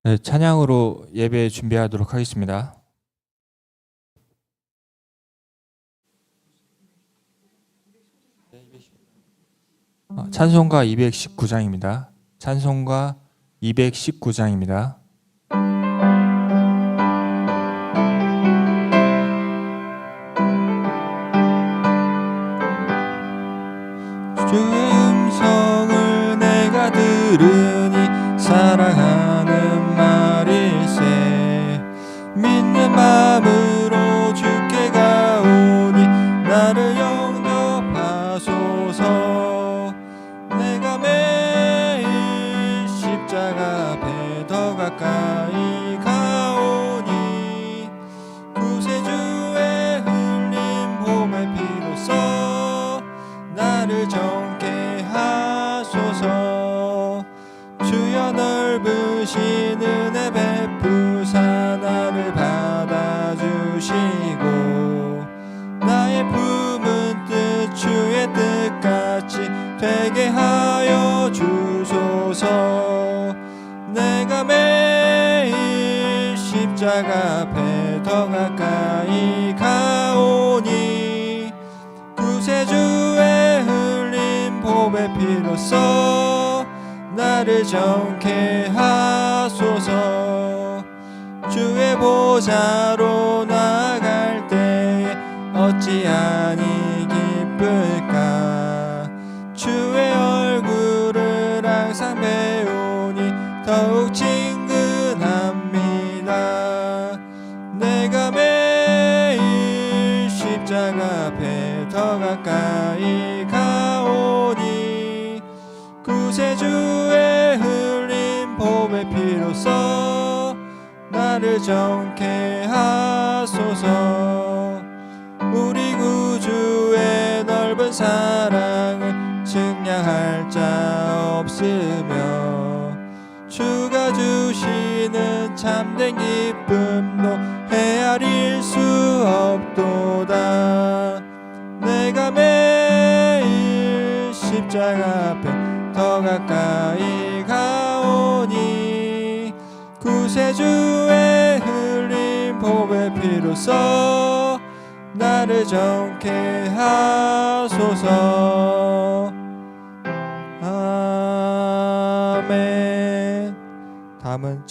네, 찬양으로 예배 준비하도록 하겠습니다. 찬송가 219장입니다. 찬송가 219장입니다. 주의 음성을 내가 들으니 사랑하는 말일세. 믿는 마음으로 주께 가오니 나를 영접하소서. 내가 매일 십자가 앞에 더 가까이 가오니 구세주의 흘린 봄의 피로써 나를 정케 하소서. 주여 넓으신 은혜 베푸사 나를 받아주시고 나의 품은 뜻 주의 뜻같이 되게 하여 주소서. 내가 매일 십자가 앞에 더 가까이 가오니 구세주의 흘린 봄의 피로써 나를 정케 하소서. 주의 보좌로 나아갈 때에 어찌하니 기쁠까. 주의 얼굴을 항상 배우니 더욱 친근합니다. 내가 매일 십자가 앞에 더 가까이 가오니 구세주의 흘린 봄의 피로써 나를 정케 하소서. 우리 구주의 넓은 사랑을 측량할 자 없으며 주가 주시는 참된 기쁨도 헤아릴 수 없도다. 내가 매일 십자가 앞에 더 가까이 가오니 구세주의 흘린 봄의 피로써 나를 정케 하소서. 아멘. 다음은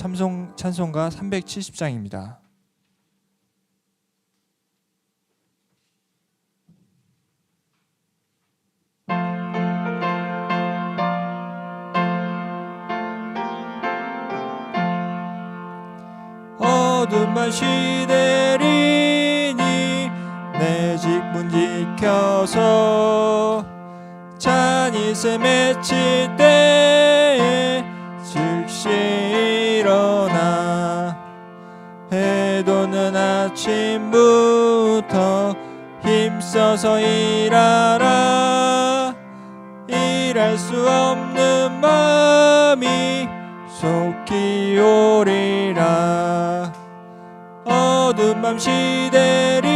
찬송가 370장입니다. 어둠만 시대리니 내 직분 지켜서 잔이세 맺힐 때에 즉시 일어나 해돋는 아침부터 힘써서 일하라. 일할 수 없는 마음이 속히 오리라. 어두운 밤 시대리니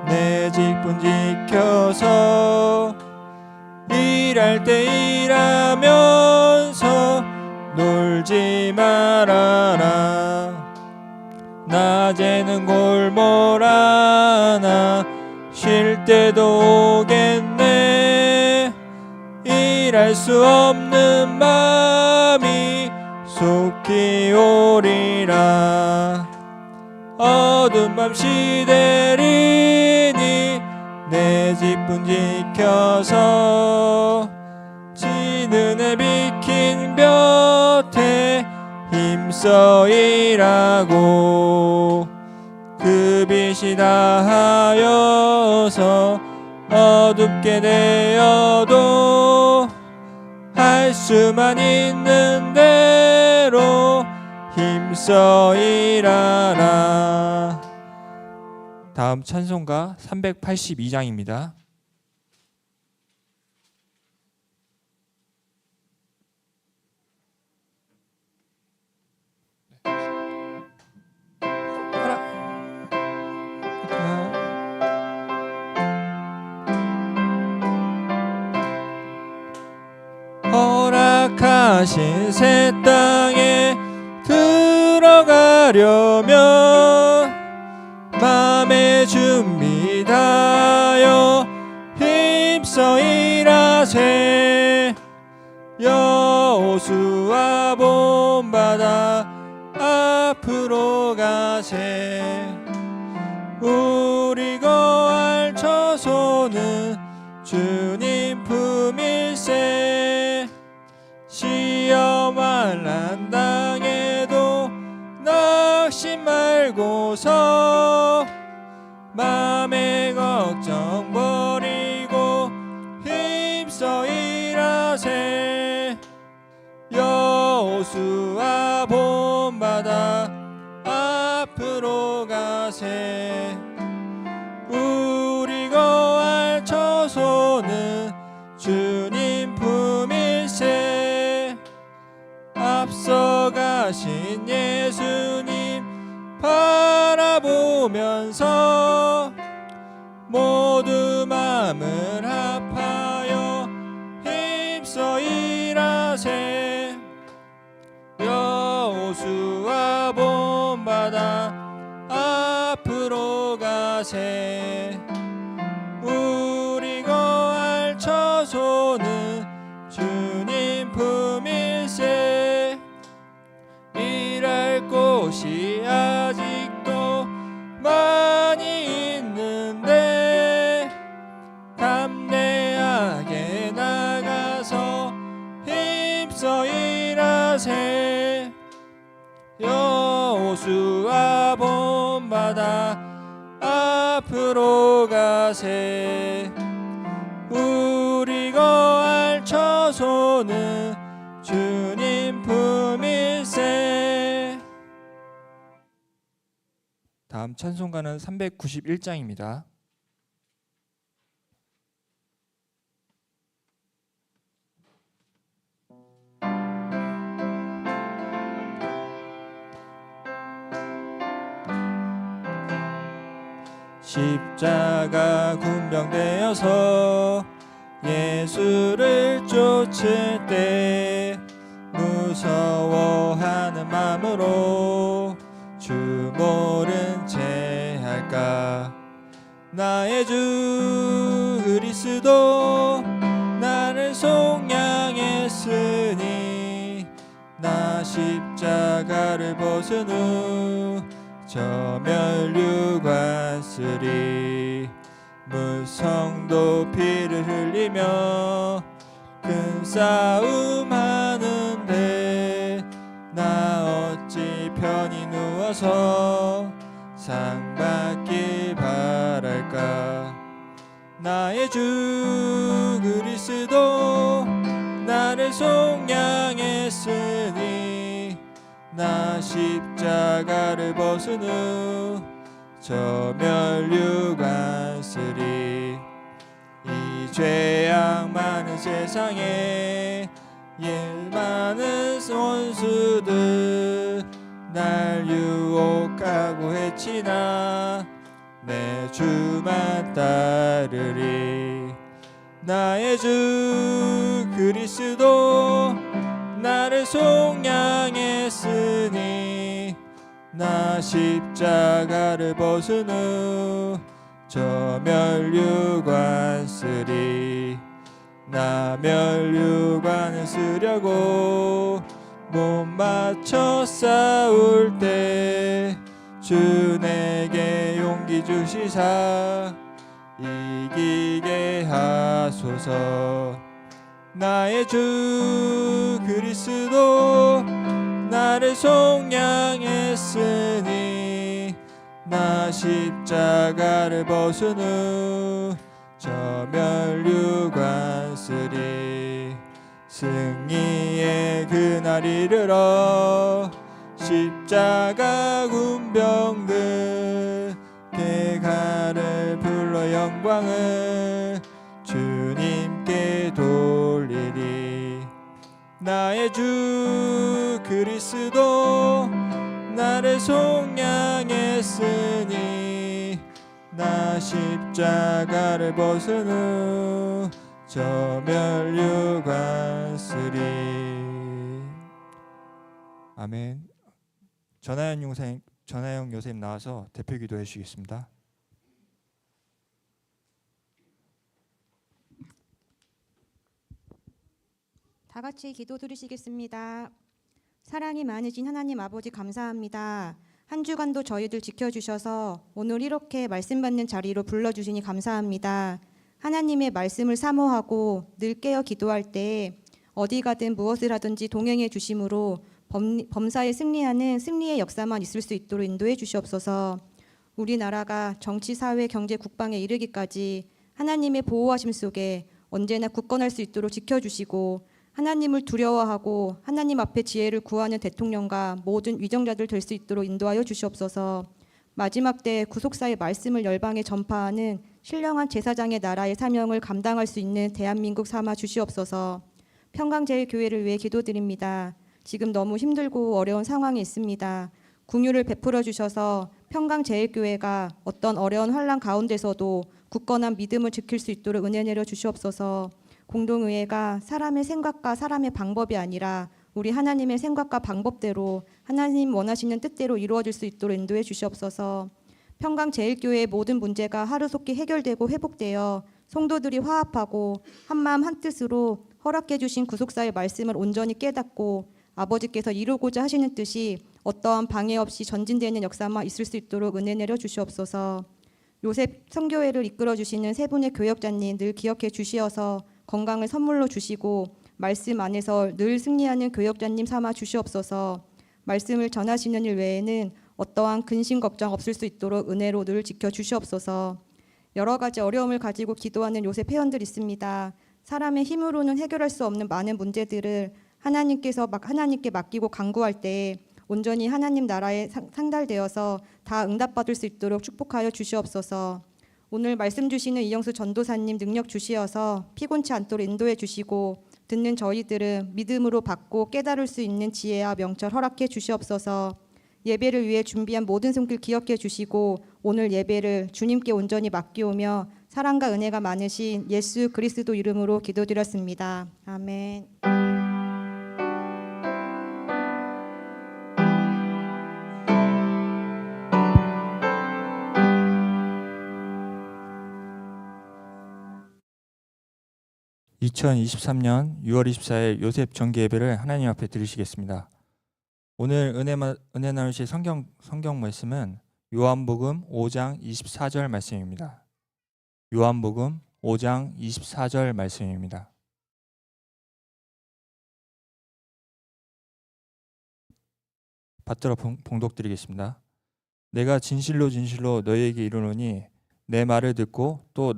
내 직분 지켜서 일할 때 일하면서 놀지 말아라. 낮에는 골몰하나 쉴 때도 오겠네. 일할 수 없는 마음이 속히 오리라. 어두운 밤 시대리니 내 직분 지켜서 지는 해 비킨 볕에 힘써 일하고 그 빛이 다하여서 어둡게 되어도 할 수만 있는 대로 힘써 일하라. 다음 찬송가 382장입니다. 허락하신 새 땅에 하려면 맘의 준비 다하여 힘써 일하세. 여호수아 본받아 앞으로 가세. 우리 거할 처소는 주님 품일세. 시험 환난 당해도 낙심 말고서 맘의 걱정 버리고 힘써 일하세. 여호수아 본받아 앞으로 가세. 우리 거할 처소는 주님 품일세. 앞서 가신 예수님 바라보면서 모두 마음을 합하여 힘써 일하세. 여호수아 본받아 앞으로 가세. 우리 거할 처소는 주님 품일세. 일할 곳이 아직도 많이 있는데 담대하게 나가서 힘써 일하세. 여호수아 본받아 앞으로 가세. 우리 거할 처소는 주님 품일세. 다음 찬송가는 391장입니다. 십자가 군병되어서 예수를 쫓을 때 무서워하는 마음으로 주 모른 채 할까. 나의 주 그리스도 나를 속량했으니 나 십자가를 벗은 후 저 멸류관 쓰리. 무성도 피를 흘리며 큰 싸움 하는데 나 어찌 편히 누워서 상 받길 바랄까. 나의 주 그리스도 나를 속량했으니 나 십자가를 벗은 후 저 멸류관 쓰리. 이 죄악 많은 세상에 일 많은 원수들 날 유혹하고 해치나 내 주만 따르리. 나의 주 그리스도 나를 속량했으니 나 십자가를 벗은 후 저 멸류관 쓰리. 나 멸류관을 쓰려고 못 맞춰 싸울 때 주 내게 용기 주시사 이기게 하소서. 나의 주 그리스도 나를 속량했으니 나 십자가를 벗은 후 저 멸류관 쓰리. 승리의 그날 이르러 십자가 군병들 대가를 불러 영광을 주님께 돌리리. 나의 주 그리스도 나를 속량했으니 나 십자가를 벗은 후 저 멸류관 쓰리. 아멘. 전하영 요셉 나와서 대표 기도해 주시겠습니다. 다 같이 기도 드리시겠습니다. 사랑이 많으신 하나님 아버지 감사합니다. 한 주간도 저희들 지켜주셔서 오늘 이렇게 말씀 받는 자리로 불러주시니 감사합니다. 하나님의 말씀을 사모하고 늘 깨어 기도할 때 어디 가든 무엇을 하든지 동행해 주심으로 범사에 승리하는 승리의 역사만 있을 수 있도록 인도해 주시옵소서. 우리나라가 정치, 사회, 경제, 국방에 이르기까지 하나님의 보호하심 속에 언제나 굳건할 수 있도록 지켜주시고 하나님을 두려워하고 하나님 앞에 지혜를 구하는 대통령과 모든 위정자들 될 수 있도록 인도하여 주시옵소서. 마지막 때 구속사의 말씀을 열방에 전파하는 신령한 제사장의 나라의 사명을 감당할 수 있는 대한민국 삼아 주시옵소서. 평강제일교회를 위해 기도드립니다. 지금 너무 힘들고 어려운 상황에 있습니다. 긍휼을 베풀어 주셔서 평강제일교회가 어떤 어려운 환난 가운데서도 굳건한 믿음을 지킬 수 있도록 은혜 내려 주시옵소서. 공동의회가 사람의 생각과 사람의 방법이 아니라 우리 하나님의 생각과 방법대로 하나님 원하시는 뜻대로 이루어질 수 있도록 인도해 주시옵소서. 평강제일교회의 모든 문제가 하루속히 해결되고 회복되어 성도들이 화합하고 한마음 한뜻으로 허락해 주신 구속사의 말씀을 온전히 깨닫고 아버지께서 이루고자 하시는 뜻이 어떠한 방해 없이 전진되는 역사만 있을 수 있도록 은혜 내려 주시옵소서. 요셉 선교회를 이끌어 주시는 세 분의 교역자님 늘 기억해 주시어서 건강을 선물로 주시고 말씀 안에서 늘 승리하는 교역자님 삼아 주시옵소서. 말씀을 전하시는 일 외에는 어떠한 근심 걱정 없을 수 있도록 은혜로 늘 지켜 주시옵소서. 여러 가지 어려움을 가지고 기도하는 요셉 회원들 있습니다. 사람의 힘으로는 해결할 수 없는 많은 문제들을 하나님께 맡기고 간구할 때 온전히 하나님 나라에 상달되어서 다 응답받을 수 있도록 축복하여 주시옵소서. 오늘 말씀 주시는 이영수 전도사님 능력 주시어서 피곤치 않도록 인도해 주시고 듣는 저희들은 믿음으로 받고 깨달을 수 있는 지혜와 명철 허락해 주시옵소서. 예배를 위해 준비한 모든 손길 기억해 주시고 오늘 예배를 주님께 온전히 맡기오며 사랑과 은혜가 많으신 예수 그리스도 이름으로 기도드렸습니다. 아멘. (2023년 6월 24일) 요셉 정기 예배를 하나님 앞에 드리시겠습니다. 오늘 은혜 나누실 성경 말씀은 요한복음 5장 24절 말씀입니다. 요한복음 5장 24절 말씀입니다. 받들어 봉독드리겠습니다. 내가 진실로 너희에게 이르노니 내 말을 듣고 또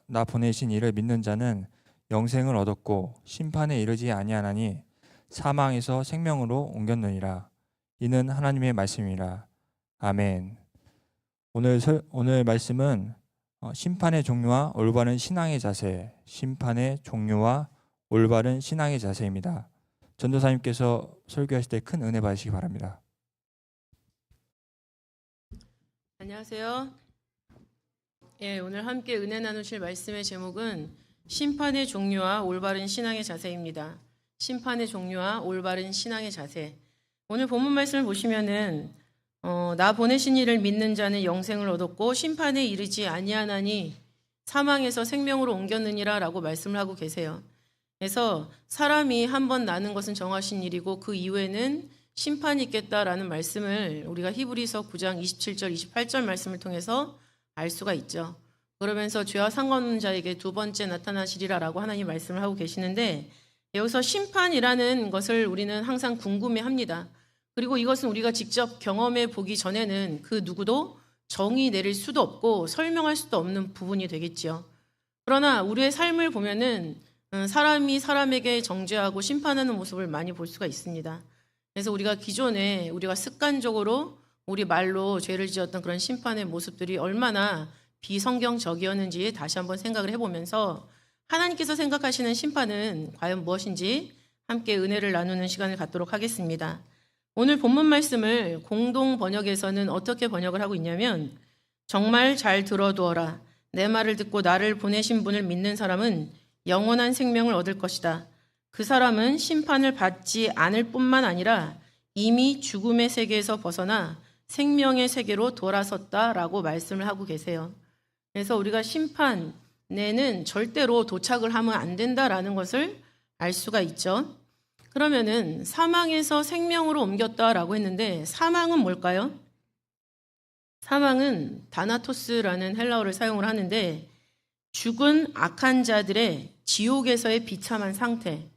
나 보내신 이를 믿는 자는 영생을 얻었고 심판에 이르지 아니하나니 사망에서 생명으로 옮겼느니라. 이는 하나님의 말씀이라. 아멘. 오늘 말씀은 심판의 종류와 올바른 신앙의 자세, 심판의 종류와 올바른 신앙의 자세입니다. 전도사님께서 설교하실 때 큰 은혜 받으시기 바랍니다. 안녕하세요. 오늘 함께 은혜 나누실 말씀의 제목은 심판의 종류와 올바른 신앙의 자세입니다. 심판의 종류와 올바른 신앙의 자세. 오늘 본문 말씀을 보시면은 나 보내신 이를 믿는 자는 영생을 얻었고 심판에 이르지 아니하나니 사망에서 생명으로 옮겼느니라 라고 말씀을 하고 계세요. 그래서 사람이 한 번 나는 것은 정하신 일이고 그 이후에는 심판이 있겠다라는 말씀을 우리가 히브리서 9장 27절 28절 말씀을 통해서 알 수가 있죠. 그러면서 죄와 상관없는 자에게 두 번째 나타나시리라 라고 하나님 말씀을 하고 계시는데 여기서 심판이라는 것을 우리는 항상 궁금해합니다. 그리고 이것은 우리가 직접 경험해 보기 전에는 그 누구도 정의 내릴 수도 없고 설명할 수도 없는 부분이 되겠지요. 그러나 우리의 삶을 보면은 사람이 사람에게 정죄하고 심판하는 모습을 많이 볼 수가 있습니다. 그래서 우리가 기존에 우리가 습관적으로 우리 말로 죄를 지었던 그런 심판의 모습들이 얼마나 비성경적이었는지 다시 한번 생각을 해보면서 하나님께서 생각하시는 심판은 과연 무엇인지 함께 은혜를 나누는 시간을 갖도록 하겠습니다. 오늘 본문 말씀을 공동 번역에서는 어떻게 번역을 하고 있냐면 정말 잘 들어두어라. 내 말을 듣고 나를 보내신 분을 믿는 사람은 영원한 생명을 얻을 것이다. 그 사람은 심판을 받지 않을 뿐만 아니라 이미 죽음의 세계에서 벗어나 생명의 세계로 돌아섰다라고 말씀을 하고 계세요. 그래서 우리가 심판에는 절대로 도착을 하면 안 된다라는 것을 알 수가 있죠. 그러면은 사망에서 생명으로 옮겼다라고 했는데 사망은 뭘까요? 사망은 다나토스라는 헬라어를 사용을 하는데 죽은 악한 자들의 지옥에서의 비참한 상태.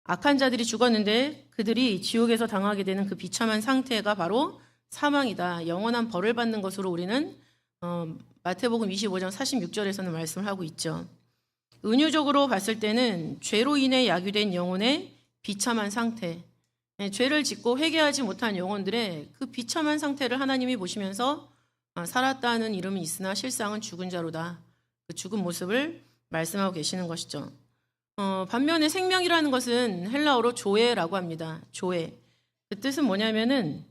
악한 자들이 죽었는데 그들이 지옥에서 당하게 되는 그 비참한 상태가 바로 사망이다. 영원한 벌을 받는 것으로 우리는 마태복음 25장 46절에서는 말씀을 하고 있죠. 은유적으로 봤을 때는 죄로 인해 야기된 영혼의 비참한 상태, 죄를 짓고 회개하지 못한 영혼들의 그 비참한 상태를 하나님이 보시면서 살았다는 이름은 있으나 실상은 죽은 자로다. 그 죽은 모습을 말씀하고 계시는 것이죠. 반면에 생명이라는 것은 헬라어로 조에라고 합니다. 조에. 그 뜻은 뭐냐면은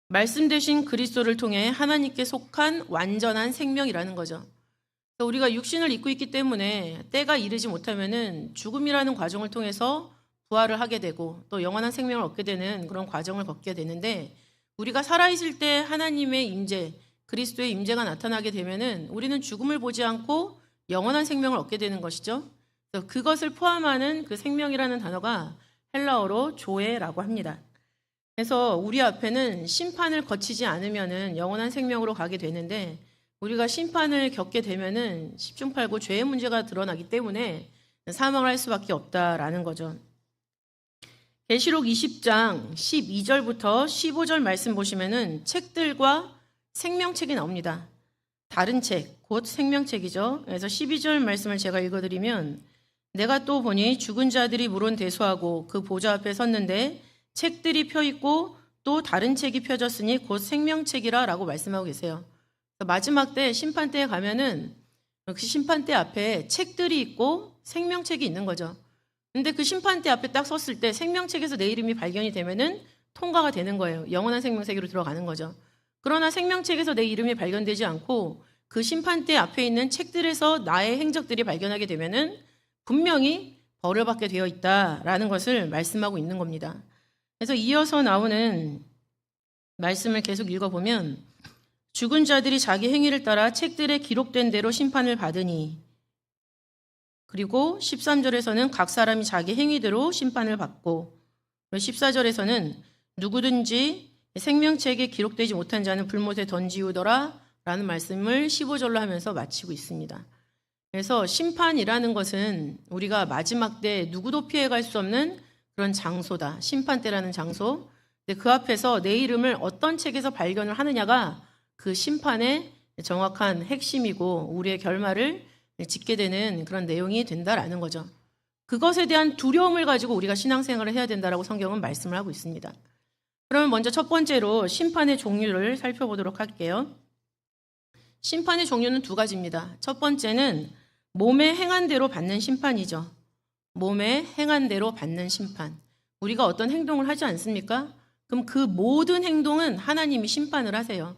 말씀 되신 그리스도를 통해 하나님께 속한 완전한 생명이라는 거죠. 우리가 육신을 입고 있기 때문에 때가 이르지 못하면은 죽음이라는 과정을 통해서 부활을 하게 되고 또 영원한 생명을 얻게 되는 그런 과정을 겪게 되는데 우리가 살아있을 때 하나님의 임재, 그리스도의 임재가 나타나게 되면은 우리는 죽음을 보지 않고 영원한 생명을 얻게 되는 것이죠. 그래서 그것을 포함하는 그 생명이라는 단어가 헬라어로 조에라고 합니다. 그래서 우리 앞에는 심판을 거치지 않으면은 영원한 생명으로 가게 되는데 우리가 심판을 겪게 되면은 십중팔구 죄의 문제가 드러나기 때문에 사망을 할 수밖에 없다라는 거죠. 계시록 20장 12절부터 15절 말씀 보시면은 책들과 생명책이 나옵니다. 다른 책, 곧 생명책이죠. 그래서 12절 말씀을 제가 읽어드리면 내가 또 보니 죽은 자들이 물론 대수하고 그 보좌 앞에 섰는데 책들이 펴있고 또 다른 책이 펴졌으니 곧 생명책이라 라고 말씀하고 계세요. 마지막 때 심판대에 가면은 그 심판대 앞에 책들이 있고 생명책이 있는 거죠. 근데 그 심판대 앞에 딱 섰을 때 생명책에서 내 이름이 발견이 되면은 통과가 되는 거예요. 영원한 생명세계로 들어가는 거죠. 그러나 생명책에서 내 이름이 발견되지 않고 그 심판대 앞에 있는 책들에서 나의 행적들이 발견하게 되면은 분명히 벌을 받게 되어 있다라는 것을 말씀하고 있는 겁니다. 그래서 이어서 나오는 말씀을 계속 읽어보면 죽은 자들이 자기 행위를 따라 책들에 기록된 대로 심판을 받으니 그리고 13절에서는 각 사람이 자기 행위대로 심판을 받고 14절에서는 누구든지 생명책에 기록되지 못한 자는 불못에 던지우더라 라는 말씀을 15절로 하면서 마치고 있습니다. 그래서 심판이라는 것은 우리가 마지막 때 누구도 피해갈 수 없는 그런 장소다. 심판대라는 장소. 근데 그 앞에서 내 이름을 어떤 책에서 발견을 하느냐가 그 심판의 정확한 핵심이고 우리의 결말을 짓게 되는 그런 내용이 된다라는 거죠. 그것에 대한 두려움을 가지고 우리가 신앙생활을 해야 된다라고 성경은 말씀을 하고 있습니다. 그러면 먼저 첫 번째로 심판의 종류를 살펴보도록 할게요. 심판의 종류는 두 가지입니다. 첫 번째는 몸에 행한 대로 받는 심판이죠. 몸에 행한 대로 받는 심판. 우리가 어떤 행동을 하지 않습니까? 그럼 그 모든 행동은 하나님이 심판을 하세요.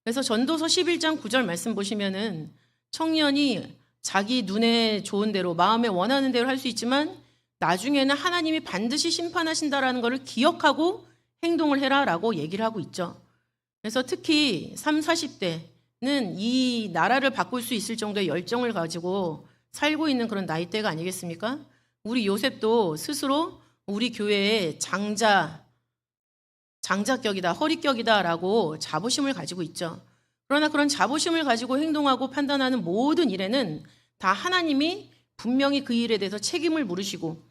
그래서 전도서 11장 9절 말씀 보시면은 청년이 자기 눈에 좋은 대로 마음에 원하는 대로 할 수 있지만 나중에는 하나님이 반드시 심판하신다라는 것을 기억하고 행동을 해라라고 얘기를 하고 있죠. 그래서 특히 30, 40대는 이 나라를 바꿀 수 있을 정도의 열정을 가지고 살고 있는 그런 나이대가 아니겠습니까? 우리 요셉도 스스로 우리 교회의 장자격이다, 허리격이다라고 자부심을 가지고 있죠. 그러나 그런 자부심을 가지고 행동하고 판단하는 모든 일에는 다 하나님이 분명히 그 일에 대해서 책임을 물으시고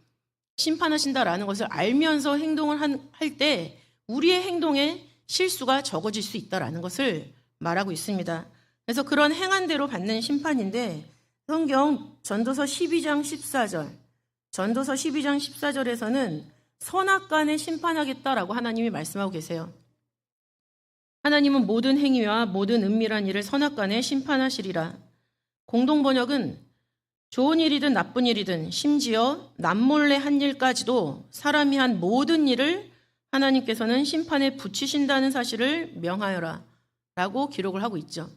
심판하신다라는 것을 알면서 행동을 할 때 우리의 행동에 실수가 적어질 수 있다라는 것을 말하고 있습니다. 그래서 그런 행한 대로 받는 심판인데 성경 전도서 12장 14절에서는 선악간에 심판하겠다라고 하나님이 말씀하고 계세요. 하나님은 모든 행위와 모든 은밀한 일을 선악간에 심판하시리라. 공동번역은 좋은 일이든 나쁜 일이든 심지어 남몰래 한 일까지도 사람이 한 모든 일을 하나님께서는 심판에 붙이신다는 사실을 명하여라 라고 기록을 하고 있죠.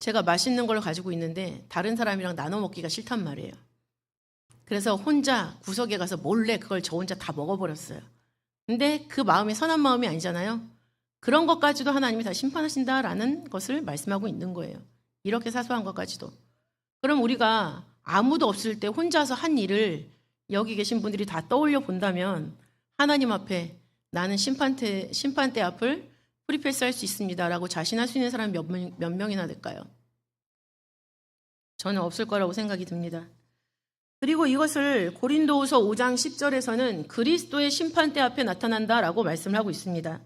제가 맛있는 걸 가지고 있는데 다른 사람이랑 나눠 먹기가 싫단 말이에요. 그래서 혼자 구석에 가서 몰래 그걸 저 혼자 다 먹어버렸어요. 근데 그 마음이 선한 마음이 아니잖아요. 그런 것까지도 하나님이 다 심판하신다라는 것을 말씀하고 있는 거예요. 이렇게 사소한 것까지도. 그럼 우리가 아무도 없을 때 혼자서 한 일을 여기 계신 분들이 다 떠올려 본다면 하나님 앞에 나는 심판대 앞을 프리패스할 수 있습니다라고 자신할 수 있는 사람이 몇 명이나 될까요? 저는 없을 거라고 생각이 듭니다. 그리고 이것을 고린도후서 5장 10절에서는 그리스도의 심판대 앞에 나타난다라고 말씀을 하고 있습니다.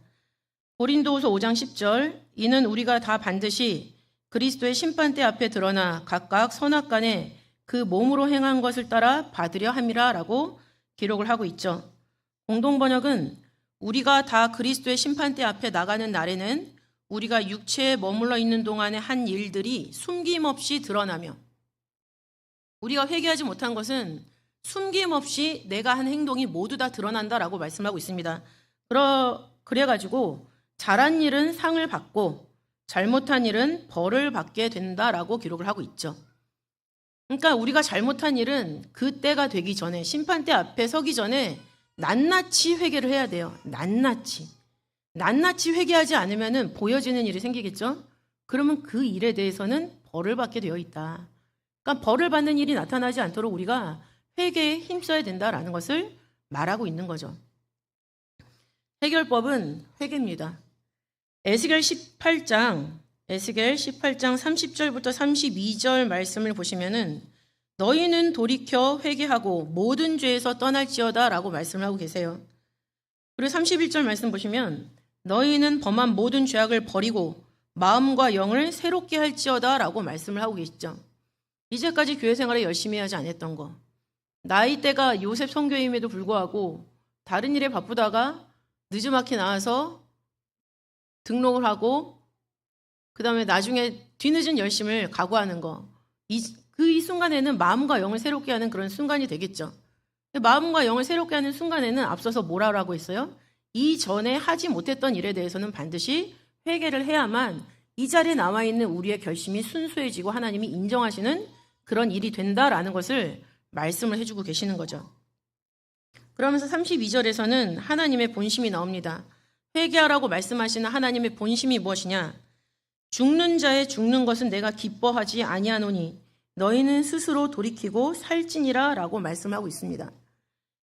고린도후서 5장 10절, 이는 우리가 다 반드시 그리스도의 심판대 앞에 드러나 각각 선악간에 그 몸으로 행한 것을 따라 받으려 함이라라고 기록을 하고 있죠. 공동번역은 우리가 다 그리스도의 심판대 앞에 나가는 날에는 우리가 육체에 머물러 있는 동안에 한 일들이 숨김없이 드러나며, 우리가 회개하지 못한 것은 숨김없이 내가 한 행동이 모두 다 드러난다라고 말씀하고 있습니다. 그래가지고 잘한 일은 상을 받고 잘못한 일은 벌을 받게 된다라고 기록을 하고 있죠. 그러니까 우리가 잘못한 일은 그 때가 되기 전에, 심판대 앞에 서기 전에 낱낱이 회개를 해야 돼요. 낱낱이 회개하지 않으면 보여지는 일이 생기겠죠. 그러면 그 일에 대해서는 벌을 받게 되어 있다. 그러니까 벌을 받는 일이 나타나지 않도록 우리가 회개에 힘써야 된다라는 것을 말하고 있는 거죠. 해결법은 회개입니다. 에스겔 18장 30절부터 32절 말씀을 보시면은 너희는 돌이켜 회개하고 모든 죄에서 떠날지어다 라고 말씀을 하고 계세요. 그리고 31절 말씀 보시면 너희는 범한 모든 죄악을 버리고 마음과 영을 새롭게 할지어다 라고 말씀을 하고 계시죠. 이제까지 교회 생활을 열심히 하지 않았던 거, 나이대가 요셉 선교임에도 불구하고 다른 일에 바쁘다가 늦지막히 나와서 등록을 하고 그 다음에 나중에 뒤늦은 열심을 각오하는 거, 이 순간에는 마음과 영을 새롭게 하는 그런 순간이 되겠죠. 마음과 영을 새롭게 하는 순간에는 앞서서 뭐라고 했어요? 이전에 하지 못했던 일에 대해서는 반드시 회개를 해야만 이 자리에 나와 있는 우리의 결심이 순수해지고 하나님이 인정하시는 그런 일이 된다라는 것을 말씀을 해주고 계시는 거죠. 그러면서 32절에서는 하나님의 본심이 나옵니다. 회개하라고 말씀하시는 하나님의 본심이 무엇이냐? 죽는 자의 죽는 것은 내가 기뻐하지 아니하노니 너희는 스스로 돌이키고 살지니라 라고 말씀하고 있습니다.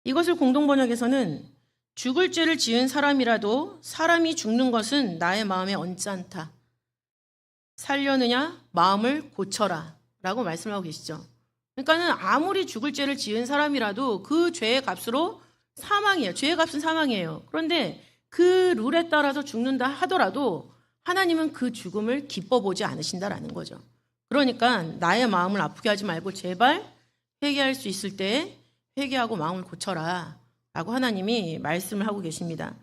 이것을 공동번역에서는 죽을 죄를 지은 사람이라도 사람이 죽는 것은 나의 마음에 얹지 않다. 살려느냐? 마음을 고쳐라 라고 말씀하고 계시죠. 그러니까는 아무리 죽을 죄를 지은 사람이라도 그 죄의 값으로 사망이에요. 죄의 값은 사망이에요. 그런데 그 룰에 따라서 죽는다 하더라도 하나님은 그 죽음을 기뻐 보지 않으신다라는 거죠. 그러니까 나의 마음을 아프게 하지 말고 제발 회개할 수 있을 때 회개하고 마음을 고쳐라 라고 하나님이 말씀을 하고 계십니다.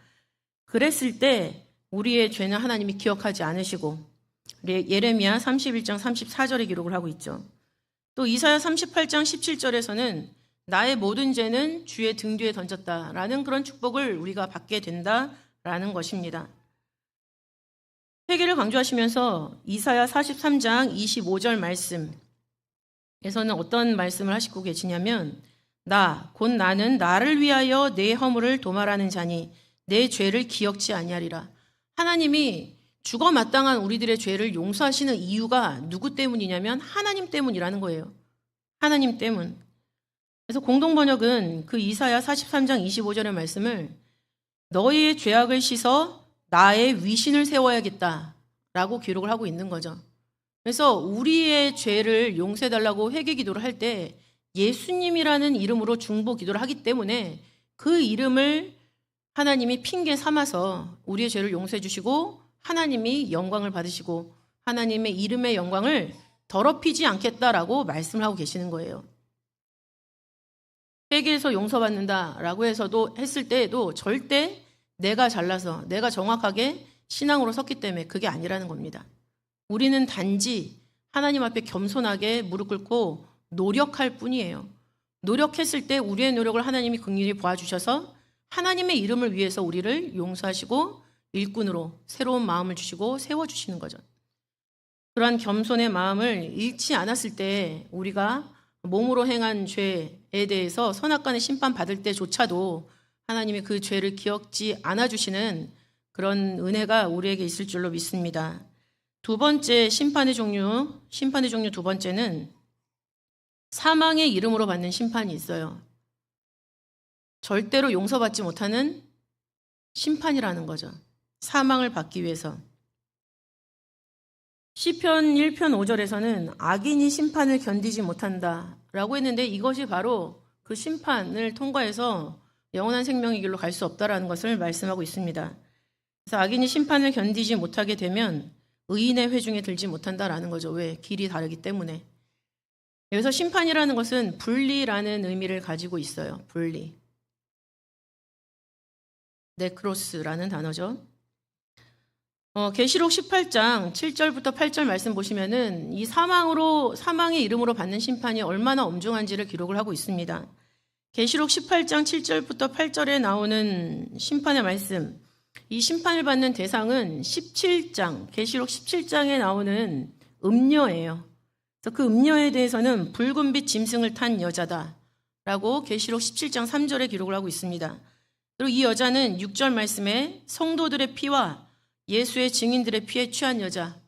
그랬을 때 우리의 죄는 하나님이 기억하지 않으시고, 예레미야 31장 34절에 기록을 하고 있죠. 또 이사야 38장 17절에서는 나의 모든 죄는 주의 등 뒤에 던졌다라는 그런 축복을 우리가 받게 된다라는 것입니다. 회개를 강조하시면서 이사야 43장 25절 말씀에서는 어떤 말씀을 하시고 계시냐면, 곧 나는 나를 위하여 내 허물을 도말하는 자니 내 죄를 기억지 아니하리라. 하나님이 죽어 마땅한 우리들의 죄를 용서하시는 이유가 누구 때문이냐면 하나님 때문이라는 거예요. 하나님 때문. 그래서 공동번역은 그 이사야 43장 25절의 말씀을 너희의 죄악을 씻어 나의 위신을 세워야겠다라고 기록을 하고 있는 거죠. 그래서 우리의 죄를 용서해달라고 회개 기도를 할 때 예수님이라는 이름으로 중보 기도를 하기 때문에 그 이름을 하나님이 핑계 삼아서 우리의 죄를 용서해 주시고 하나님이 영광을 받으시고 하나님의 이름의 영광을 더럽히지 않겠다라고 말씀을 하고 계시는 거예요. 회개해서 용서받는다라고 했을 때에도 절대 내가 잘나서 내가 정확하게 신앙으로 섰기 때문에 그게 아니라는 겁니다. 우리는 단지 하나님 앞에 겸손하게 무릎 꿇고 노력할 뿐이에요. 노력했을 때 우리의 노력을 하나님이 긍휼히 보아주셔서 하나님의 이름을 위해서 우리를 용서하시고 일꾼으로 새로운 마음을 주시고 세워주시는 거죠. 그러한 겸손의 마음을 잃지 않았을 때 우리가 몸으로 행한 죄에 대해서 선악간의 심판 받을 때조차도 하나님이 그 죄를 기억지 않아 주시는 그런 은혜가 우리에게 있을 줄로 믿습니다. 두 번째 심판의 종류 두 번째는 사망의 이름으로 받는 심판이 있어요. 절대로 용서받지 못하는 심판이라는 거죠. 사망을 받기 위해서. 시편 1편 5절에서는 악인이 심판을 견디지 못한다라고 했는데 이것이 바로 그 심판을 통과해서 영원한 생명의 길로 갈 수 없다라는 것을 말씀하고 있습니다. 그래서 악인이 심판을 견디지 못하게 되면 의인의 회중에 들지 못한다라는 거죠. 왜? 길이 다르기 때문에. 여기서 심판이라는 것은 분리라는 의미를 가지고 있어요. 분리. 네크로스라는 단어죠. 계시록 18장 7절부터 8절 말씀 보시면은 이 사망의 이름으로 받는 심판이 얼마나 엄중한지를 기록을 하고 있습니다. 계시록 18장 7절부터 8절에 나오는 심판의 말씀, 이 심판을 받는 대상은 계시록 17장에 나오는 음녀예요. 그래서 그 음녀에 대해서는 붉은빛 짐승을 탄 여자다라고 계시록 17장 3절에 기록을 하고 있습니다. 그리고 이 여자는 6절 말씀에 성도들의 피와 예수의 증인들의 피에 취한 여자,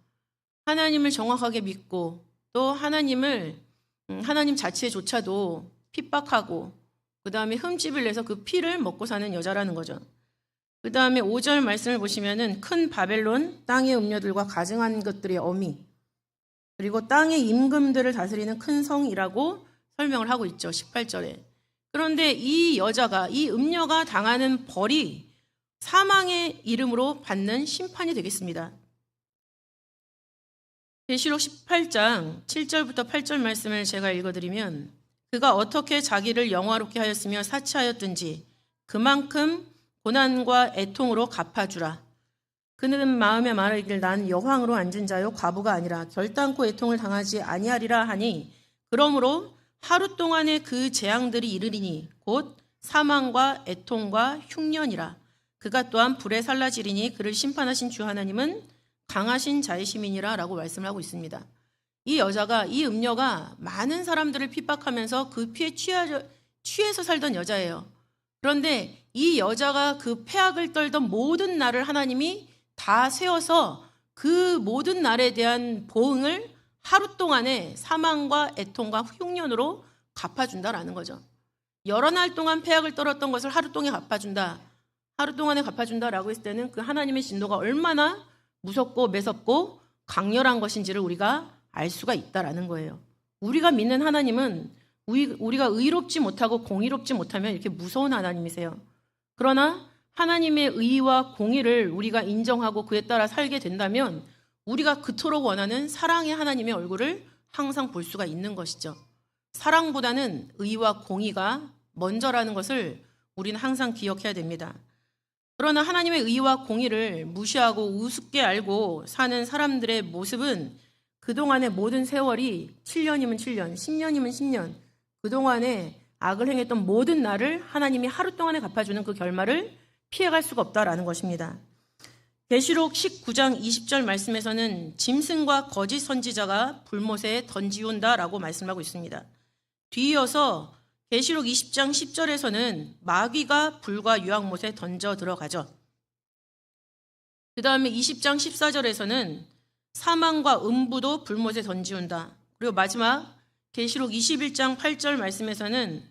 하나님을 정확하게 믿고 또 하나님 자체조차도 핍박하고 그 다음에 흠집을 내서 그 피를 먹고 사는 여자라는 거죠. 그 다음에 5절 말씀을 보시면은 큰 바벨론, 땅의 음녀들과 가증한 것들의 어미, 그리고 땅의 임금들을 다스리는 큰 성이라고 설명을 하고 있죠. 18절에. 그런데 이 음녀가 당하는 벌이 사망의 이름으로 받는 심판이 되겠습니다. 계시록 18장 7절부터 8절 말씀을 제가 읽어드리면 그가 어떻게 자기를 영화롭게 하였으며 사치하였든지 그만큼 고난과 애통으로 갚아주라. 그는 마음에 말하기를 난 여황으로 앉은 자요 과부가 아니라 결단코 애통을 당하지 아니하리라 하니 그러므로 하루 동안의 그 재앙들이 이르리니 곧 사망과 애통과 흉년이라. 그가 또한 불에 살라지리니 그를 심판하신 주 하나님은 강하신 자이심이니라 라고 말씀을 하고 있습니다. 이 음녀가 많은 사람들을 핍박하면서 그 피에 취해서 살던 여자예요. 그런데 이 여자가 그 폐악을 떨던 모든 날을 하나님이 다 세워서 그 모든 날에 대한 보응을 하루 동안에 사망과 애통과 흉년으로 갚아준다라는 거죠. 여러 날 동안 폐악을 떨었던 것을 하루 동안에 갚아준다라고 했을 때는 그 하나님의 진노가 얼마나 무섭고 매섭고 강렬한 것인지를 우리가 알 수가 있다라는 거예요. 우리가 믿는 하나님은 우리가 의롭지 못하고 공의롭지 못하면 이렇게 무서운 하나님이세요. 그러나 하나님의 의와 공의를 우리가 인정하고 그에 따라 살게 된다면 우리가 그토록 원하는 사랑의 하나님의 얼굴을 항상 볼 수가 있는 것이죠. 사랑보다는 의와 공의가 먼저라는 것을 우리는 항상 기억해야 됩니다. 그러나 하나님의 의와 공의를 무시하고 우습게 알고 사는 사람들의 모습은 그동안의 모든 세월이 7년이면 7년, 10년이면 10년, 그동안에 악을 행했던 모든 날을 하나님이 하루 동안에 갚아주는 그 결말을 피해갈 수가 없다라는 것입니다. 계시록 19장 20절 말씀에서는 짐승과 거짓 선지자가 불못에 던지온다라고 말씀하고 있습니다. 뒤이어서 계시록 20장 10절에서는 마귀가 불과 유황못에 던져 들어가죠. 그 다음에 20장 14절에서는 사망과 음부도 불못에 던지온다. 그리고 마지막 계시록 21장 8절 말씀에서는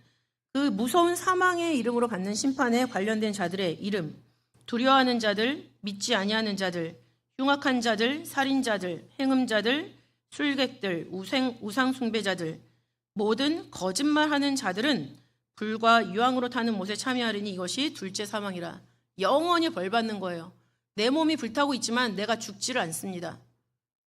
그 무서운 사망의 이름으로 받는 심판에 관련된 자들의 이름, 두려워하는 자들, 믿지 아니하는 자들, 흉악한 자들, 살인자들, 행음자들, 술객들, 우상 숭배자들, 모든 거짓말하는 자들은 불과 유황으로 타는 못에 참여하리니 이것이 둘째 사망이라. 영원히 벌받는 거예요. 내 몸이 불타고 있지만 내가 죽지를 않습니다.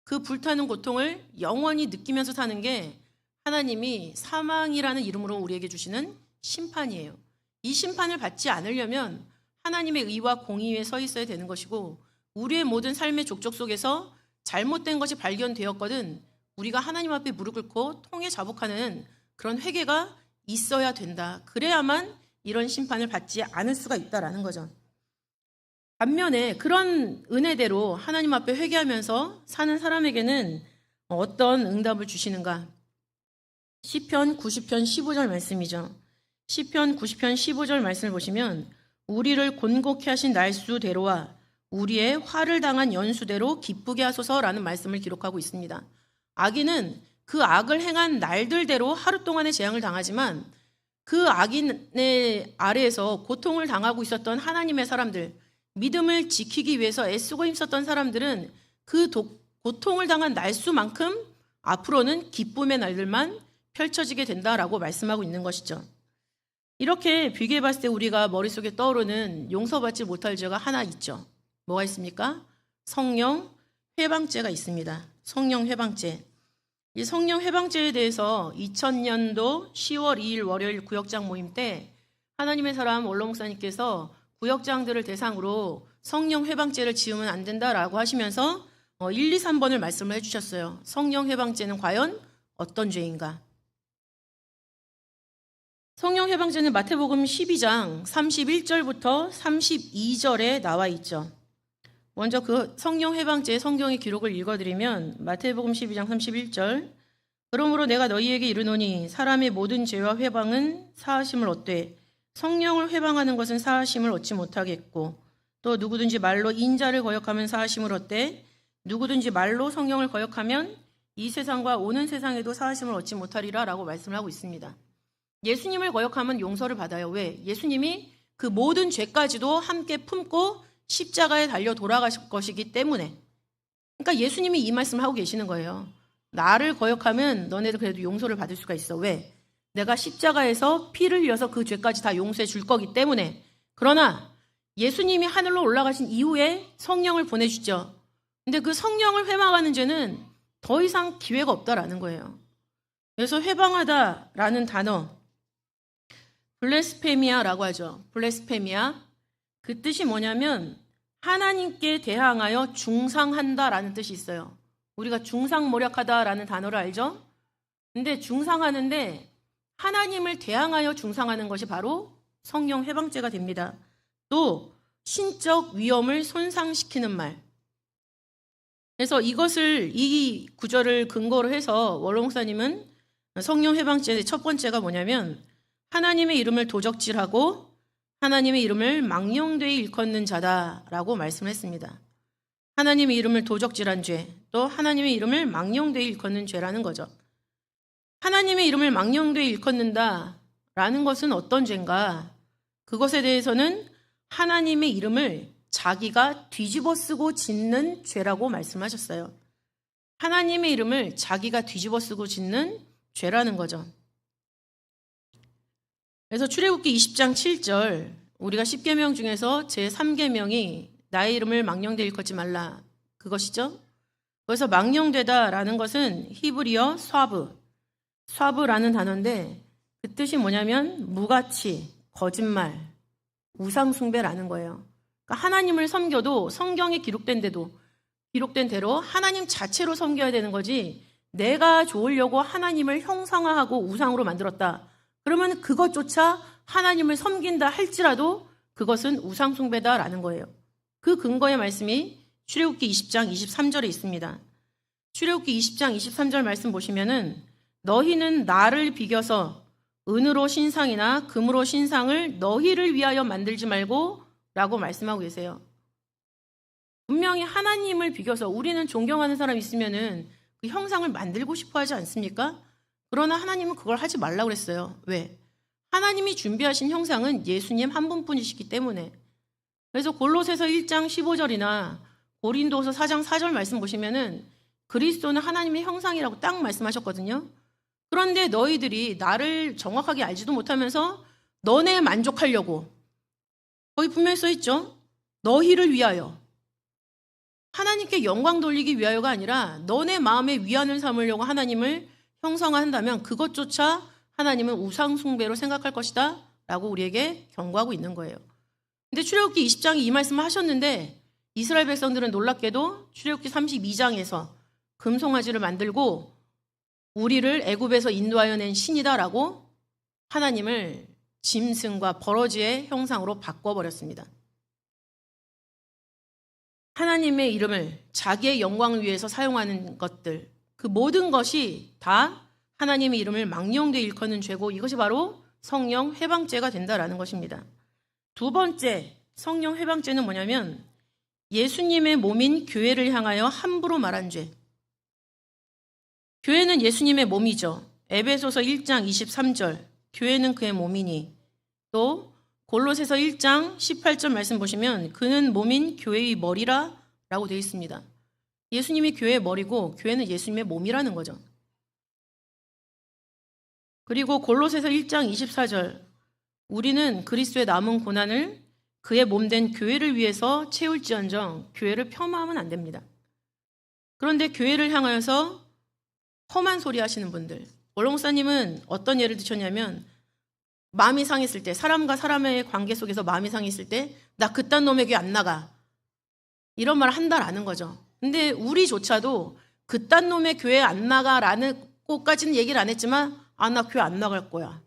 그 불타는 고통을 영원히 느끼면서 사는 게 하나님이 사망이라는 이름으로 우리에게 주시는 심판이에요. 이 심판을 받지 않으려면 하나님의 의와 공의에 서 있어야 되는 것이고 우리의 모든 삶의 족적 속에서 잘못된 것이 발견되었거든 우리가 하나님 앞에 무릎 꿇고 통해 자복하는 그런 회개가 있어야 된다. 그래야만 이런 심판을 받지 않을 수가 있다라는 거죠. 반면에 그런 은혜대로 하나님 앞에 회개하면서 사는 사람에게는 어떤 응답을 주시는가? 시편 90편 15절 말씀이죠. 시편 90편 15절 말씀을 보시면 우리를 곤곡케 하신 날수대로와 우리의 화를 당한 연수대로 기쁘게 하소서라는 말씀을 기록하고 있습니다. 악인은 그 악을 행한 날들대로 하루 동안의 재앙을 당하지만 그 악인의 아래에서 고통을 당하고 있었던 하나님의 사람들, 믿음을 지키기 위해서 애쓰고 힘썼던 사람들은 그 고통을 당한 날수만큼 앞으로는 기쁨의 날들만 펼쳐지게 된다라고 말씀하고 있는 것이죠. 이렇게 비교해 봤을 때 우리가 머릿속에 떠오르는 용서받지 못할 죄가 하나 있죠. 뭐가 있습니까? 성령 회방죄가 있습니다. 성령 회방죄. 이 성령 회방죄에 대해서 2000년도 10월 2일 월요일 구역장 모임 때 하나님의 사람 원로 목사님께서 구역장들을 대상으로 성령 회방죄를 지으면 안 된다라고 하시면서 1, 2, 3번을 말씀을 해주셨어요. 성령 회방죄는 과연 어떤 죄인가? 성령 회방죄는 마태복음 12장 31절부터 32절에 나와 있죠. 먼저 그 성령 회방죄의 성경의 기록을 읽어드리면 마태복음 12장 31절 그러므로 내가 너희에게 이르노니 사람의 모든 죄와 회방은 사하심을 얻되 성령을 회방하는 것은 사하심을 얻지 못하겠고 또 누구든지 말로 인자를 거역하면 사하심을 얻되 누구든지 말로 성령을 거역하면 이 세상과 오는 세상에도 사하심을 얻지 못하리라 라고 말씀을 하고 있습니다. 예수님을 거역하면 용서를 받아요. 왜? 예수님이 그 모든 죄까지도 함께 품고 십자가에 달려 돌아가실 것이기 때문에. 그러니까 예수님이 이 말씀을 하고 계시는 거예요. 나를 거역하면 너네들 그래도 용서를 받을 수가 있어. 왜? 내가 십자가에서 피를 흘려서 그 죄까지 다 용서해 줄 거기 때문에. 그러나 예수님이 하늘로 올라가신 이후에 성령을 보내주죠. 근데 그 성령을 회방하는 죄는 더 이상 기회가 없다라는 거예요. 그래서 회방하다라는 단어 블레스페미아라고 하죠. 블레스페미아. 그 뜻이 뭐냐면 하나님께 대항하여 중상한다라는 뜻이 있어요. 우리가 중상모략하다라는 단어를 알죠? 근데 중상하는데 하나님을 대항하여 중상하는 것이 바로 성령 회방죄가 됩니다. 또 신적 위엄을 손상시키는 말. 그래서 이 구절을 근거로 해서 원로 목사님은 성령 회방죄의 첫 번째가 뭐냐면 하나님의 이름을 도적질하고 하나님의 이름을 망령되이 일컫는 자다라고 말씀을 했습니다. 하나님의 이름을 도적질한 죄, 또 하나님의 이름을 망령되이 일컫는 죄라는 거죠. 하나님의 이름을 망령되이 일컫는다라는 것은 어떤 죄인가? 그것에 대해서는 하나님의 이름을 자기가 뒤집어 쓰고 짓는 죄라고 말씀하셨어요. 하나님의 이름을 자기가 뒤집어 쓰고 짓는 죄라는 거죠. 그래서 출애굽기 20장 7절 우리가 10계명 중에서 제3계명이 나의 이름을 망령되이 일컫지 말라 그것이죠. 그래서 망령되다라는 것은 히브리어 쏴브라는 단어인데 그 뜻이 뭐냐면 무가치, 거짓말, 우상숭배라는 거예요. 그러니까 하나님을 섬겨도 성경에 기록된 대로 하나님 자체로 섬겨야 되는 거지 내가 좋으려고 하나님을 형상화하고 우상으로 만들었다. 그러면 그것조차 하나님을 섬긴다 할지라도 그것은 우상숭배다라는 거예요. 그 근거의 말씀이 출애굽기 20장 23절에 있습니다. 출애굽기 20장 23절 말씀 보시면은 너희는 나를 비겨서 은으로 신상이나 금으로 신상을 너희를 위하여 만들지 말고 라고 말씀하고 계세요. 분명히 하나님을 비겨서 우리는 존경하는 사람 있으면은 그 형상을 만들고 싶어 하지 않습니까? 그러나 하나님은 그걸 하지 말라고 그랬어요. 왜? 하나님이 준비하신 형상은 예수님 한 분뿐이시기 때문에. 그래서 골로새서 1장 15절이나 고린도서 4장 4절 말씀 보시면은 그리스도는 하나님의 형상이라고 딱 말씀하셨거든요. 그런데 너희들이 나를 정확하게 알지도 못하면서 너네 만족하려고 거기 분명히 써 있죠. 너희를 위하여. 하나님께 영광 돌리기 위하여가 아니라 너네 마음에 위안을 삼으려고 하나님을 형상화한다면 그것조차 하나님은 우상숭배로 생각할 것이다 라고 우리에게 경고하고 있는 거예요. 근데 출애굽기 20장에 이 말씀을 하셨는데 이스라엘 백성들은 놀랍게도 출애굽기 32장에서 금송아지를 만들고 우리를 애굽에서 인도하여 낸 신이다라고 하나님을 짐승과 버러지의 형상으로 바꿔버렸습니다. 하나님의 이름을 자기의 영광을 위해서 사용하는 것들, 그 모든 것이 다 하나님의 이름을 망령되이 일컫는 죄고 이것이 바로 성령 회방죄가 된다라는 것입니다. 두 번째 성령 회방죄는 뭐냐면 예수님의 몸인 교회를 향하여 함부로 말한 죄. 교회는 예수님의 몸이죠. 에베소서 1장 23절 교회는 그의 몸이니, 또 골로새서 1장 18절 말씀 보시면 그는 몸인 교회의 머리라 라고 되어 있습니다. 예수님이 교회의 머리고 교회는 예수님의 몸이라는 거죠. 그리고 골로새서 1장 24절 우리는 그리스도의 남은 고난을 그의 몸된 교회를 위해서 채울지언정 교회를 폄하하면 안 됩니다. 그런데 교회를 향하여서 험한 소리 하시는 분들, 원롱사님은 어떤 예를 드셨냐면 마음이 상했을 때, 사람과 사람의 관계 속에서 마음이 상했을 때 나 그딴 놈의 교회 안 나가 이런 말을 한다라는 거죠. 근데 우리조차도 그딴 놈의 교회 안 나가라는 것까지는 얘기를 안 했지만 나 교회 안 나갈 거야.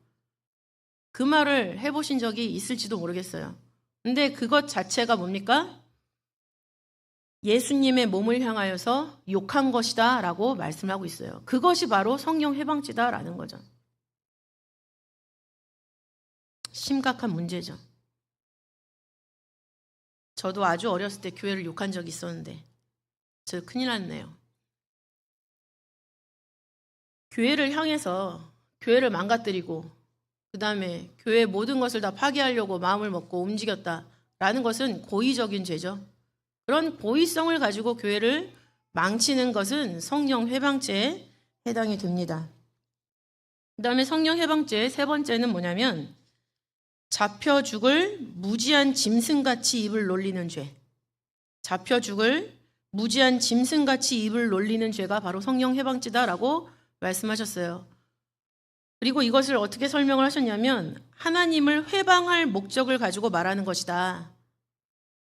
그 말을 해보신 적이 있을지도 모르겠어요. 근데 그것 자체가 뭡니까? 예수님의 몸을 향하여서 욕한 것이다 라고 말씀하고 있어요. 그것이 바로 성령 회방죄다라는 거죠. 심각한 문제죠. 저도 아주 어렸을 때 교회를 욕한 적이 있었는데 저 큰일 났네요. 교회를 향해서 교회를 망가뜨리고 그 다음에 교회의 모든 것을 다 파괴하려고 마음을 먹고 움직였다라는 것은 고의적인 죄죠. 그런 고의성을 가지고 교회를 망치는 것은 성령 회방죄에 해당이 됩니다. 그 다음에 성령 회방죄의 세 번째는 뭐냐면 잡혀 죽을 무지한 짐승같이 입을 놀리는 죄. 잡혀 죽을 무지한 짐승같이 입을 놀리는 죄가 바로 성령 회방죄다라고 말씀하셨어요. 그리고 이것을 어떻게 설명을 하셨냐면 하나님을 회방할 목적을 가지고 말하는 것이다.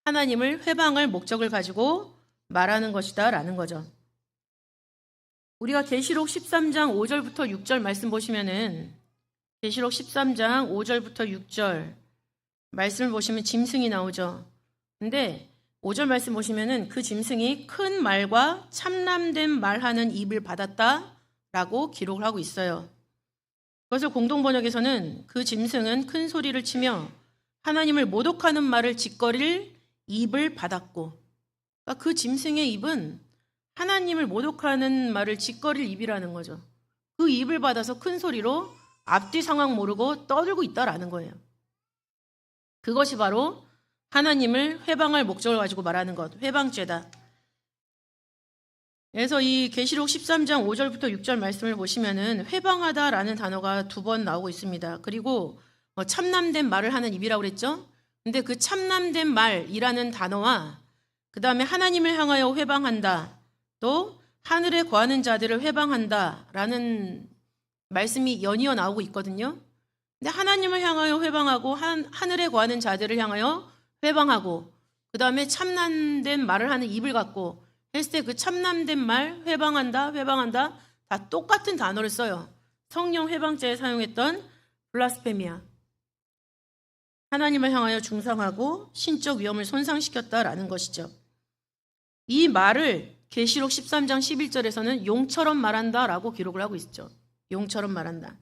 하나님을 회방할 목적을 가지고 말하는 것이다 라는 거죠. 우리가 계시록 13장 5절부터 6절 말씀 보시면은 계시록 13장 5절부터 6절 말씀을 보시면 짐승이 나오죠. 근데 5절 말씀 보시면은 그 짐승이 큰 말과 참남된 말하는 입을 받았다라고 기록을 하고 있어요. 그것을 공동번역에서는 그 짐승은 큰 소리를 치며 하나님을 모독하는 말을 짓거릴 입을 받았고, 그러니까 그 짐승의 입은 하나님을 모독하는 말을 짓거릴 입이라는 거죠. 그 입을 받아서 큰 소리로 앞뒤 상황 모르고 떠들고 있다라는 거예요. 그것이 바로 하나님을 회방할 목적을 가지고 말하는 것, 회방죄다. 그래서 이 계시록 13장 5절부터 6절 말씀을 보시면은 회방하다라는 단어가 2번 나오고 있습니다. 그리고 참남된 말을 하는 입이라고 그랬죠. 근데 그 참남된 말이라는 단어와 그 다음에 하나님을 향하여 회방한다, 또 하늘에 거하는 자들을 회방한다라는 말씀이 연이어 나오고 있거든요. 근데 하나님을 향하여 회방하고 하늘에 거하는 자들을 향하여 회방하고 그 다음에 참남된 말을 하는 입을 갖고 했을 때 그 참남된 말, 회방한다 다 똑같은 단어를 써요. 성령 회방죄에 사용했던 블라스페미아. 하나님을 향하여 중상하고 신적 위엄을 손상시켰다라는 것이죠. 이 말을 계시록 13장 11절에서는 용처럼 말한다라고 기록을 하고 있죠. 용처럼 말한다.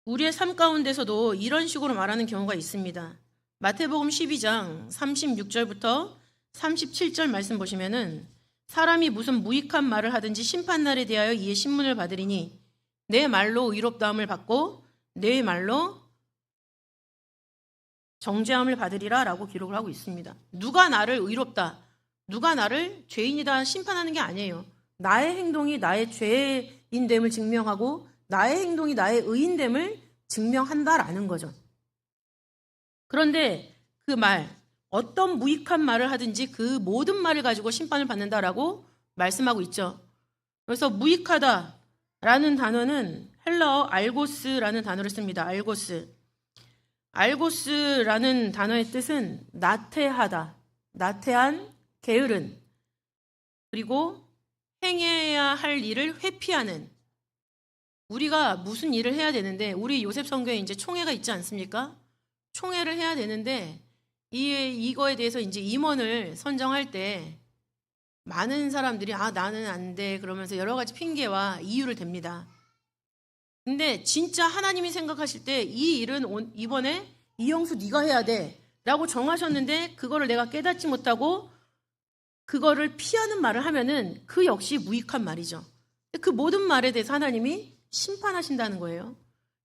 우리의 삶 가운데서도 이런 식으로 말하는 경우가 있습니다. 마태복음 12장 36절부터 37절 말씀 보시면은 사람이 무슨 무익한 말을 하든지 심판날에 대하여 이에 신문을 받으리니 내 말로 의롭다함을 받고 내 말로 정죄함을 받으리라 라고 기록을 하고 있습니다. 누가 나를 의롭다, 누가 나를 죄인이다 심판하는 게 아니에요. 나의 행동이 나의 죄인됨을 증명하고 나의 행동이 나의 의인됨을 증명한다라는 거죠. 그런데 그 말, 어떤 무익한 말을 하든지 그 모든 말을 가지고 심판을 받는다라고 말씀하고 있죠. 그래서 무익하다라는 단어는 헬라어 알고스라는 단어를 씁니다. 알고스. 알고스라는 단어의 뜻은 나태하다, 나태한, 게으른, 그리고 행해야 할 일을 회피하는. 우리가 무슨 일을 해야 되는데, 우리 요셉 성경에 이제 총회가 있지 않습니까? 총회를 해야 되는데 이거에 대해서 이제 임원을 선정할 때 많은 사람들이 나는 안 돼 그러면서 여러 가지 핑계와 이유를 댑니다. 근데 진짜 하나님이 생각하실 때 이 일은 이번에 이영수 네가 해야 돼 라고 정하셨는데 그거를 내가 깨닫지 못하고 그거를 피하는 말을 하면은 그 역시 무익한 말이죠. 그 모든 말에 대해서 하나님이 심판하신다는 거예요.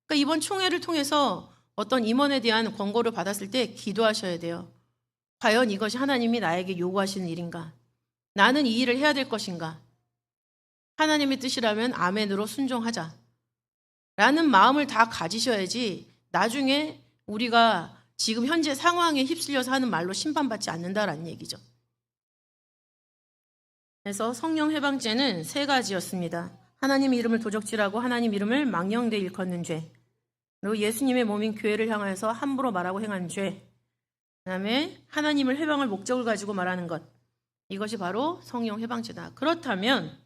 그러니까 이번 총회를 통해서 어떤 임원에 대한 권고를 받았을 때 기도하셔야 돼요. 과연 이것이 하나님이 나에게 요구하시는 일인가? 나는 이 일을 해야 될 것인가? 하나님의 뜻이라면 아멘으로 순종하자. 라는 마음을 다 가지셔야지 나중에 우리가 지금 현재 상황에 휩쓸려서 하는 말로 심판받지 않는다라는 얘기죠. 그래서 성령 해방죄는 3가지였습니다. 하나님 이름을 도적질하고 하나님 이름을 망령되이 일컫는 죄, 그리고 예수님의 몸인 교회를 향하여서 함부로 말하고 행한 죄, 그 다음에 하나님을 해방할 목적을 가지고 말하는 것, 이것이 바로 성령 해방죄다. 그렇다면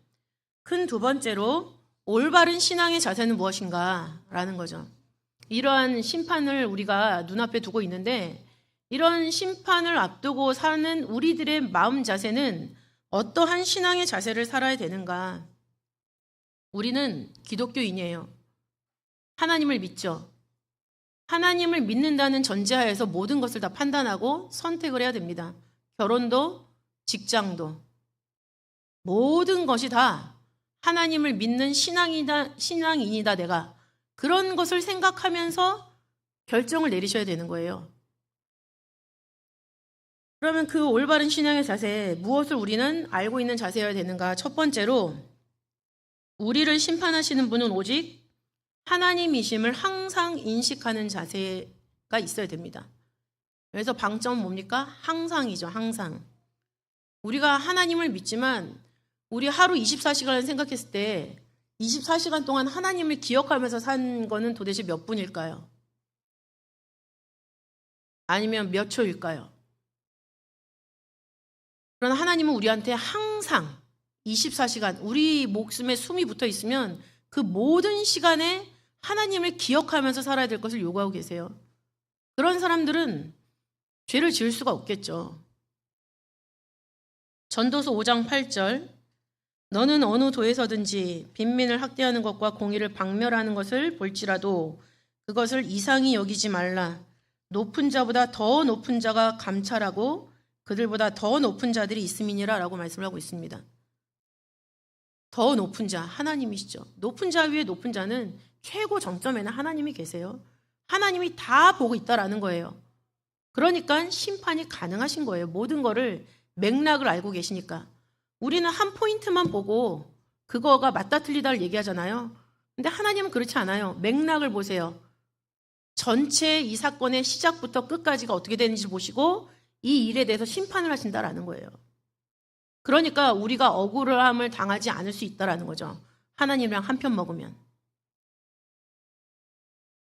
큰 2번째로 올바른 신앙의 자세는 무엇인가 라는 거죠. 이러한 심판을 우리가 눈앞에 두고 있는데 이런 심판을 앞두고 사는 우리들의 마음 자세는 어떠한 신앙의 자세를 살아야 되는가? 우리는 기독교인이에요. 하나님을 믿죠. 하나님을 믿는다는 전제하에서 모든 것을 다 판단하고 선택을 해야 됩니다. 결혼도 직장도 모든 것이 다 하나님을 믿는 신앙인이다 내가. 그런 것을 생각하면서 결정을 내리셔야 되는 거예요. 그러면 그 올바른 신앙의 자세, 무엇을 우리는 알고 있는 자세여야 되는가? 첫 번째로 우리를 심판하시는 분은 오직 하나님이심을 항상 인식하는 자세가 있어야 됩니다. 그래서 방점은 뭡니까? 항상이죠. 항상. 우리가 하나님을 믿지만 우리 하루 24시간을 생각했을 때 24시간 동안 하나님을 기억하면서 산 거는 도대체 몇 분일까요? 아니면 몇 초일까요? 그러나 하나님은 우리한테 항상 24시간 우리 목숨에 숨이 붙어 있으면 그 모든 시간에 하나님을 기억하면서 살아야 될 것을 요구하고 계세요. 그런 사람들은 죄를 지을 수가 없겠죠. 전도서 5장 8절, 너는 어느 도에서든지 빈민을 학대하는 것과 공의를 박멸하는 것을 볼지라도 그것을 이상히 여기지 말라. 높은 자보다 더 높은 자가 감찰하고 그들보다 더 높은 자들이 있음이니라 라고 말씀을 하고 있습니다. 더 높은 자, 하나님이시죠. 높은 자 위에 높은 자는 최고 정점에는 하나님이 계세요. 하나님이 다 보고 있다라는 거예요. 그러니까 심판이 가능하신 거예요. 모든 거를 맥락을 알고 계시니까. 우리는 한 포인트만 보고 그거가 맞다 틀리다를 얘기하잖아요. 근데 하나님은 그렇지 않아요. 맥락을 보세요. 전체 이 사건의 시작부터 끝까지가 어떻게 되는지 보시고 이 일에 대해서 심판을 하신다라는 거예요. 그러니까 우리가 억울함을 당하지 않을 수 있다라는 거죠. 하나님이랑 한편 먹으면.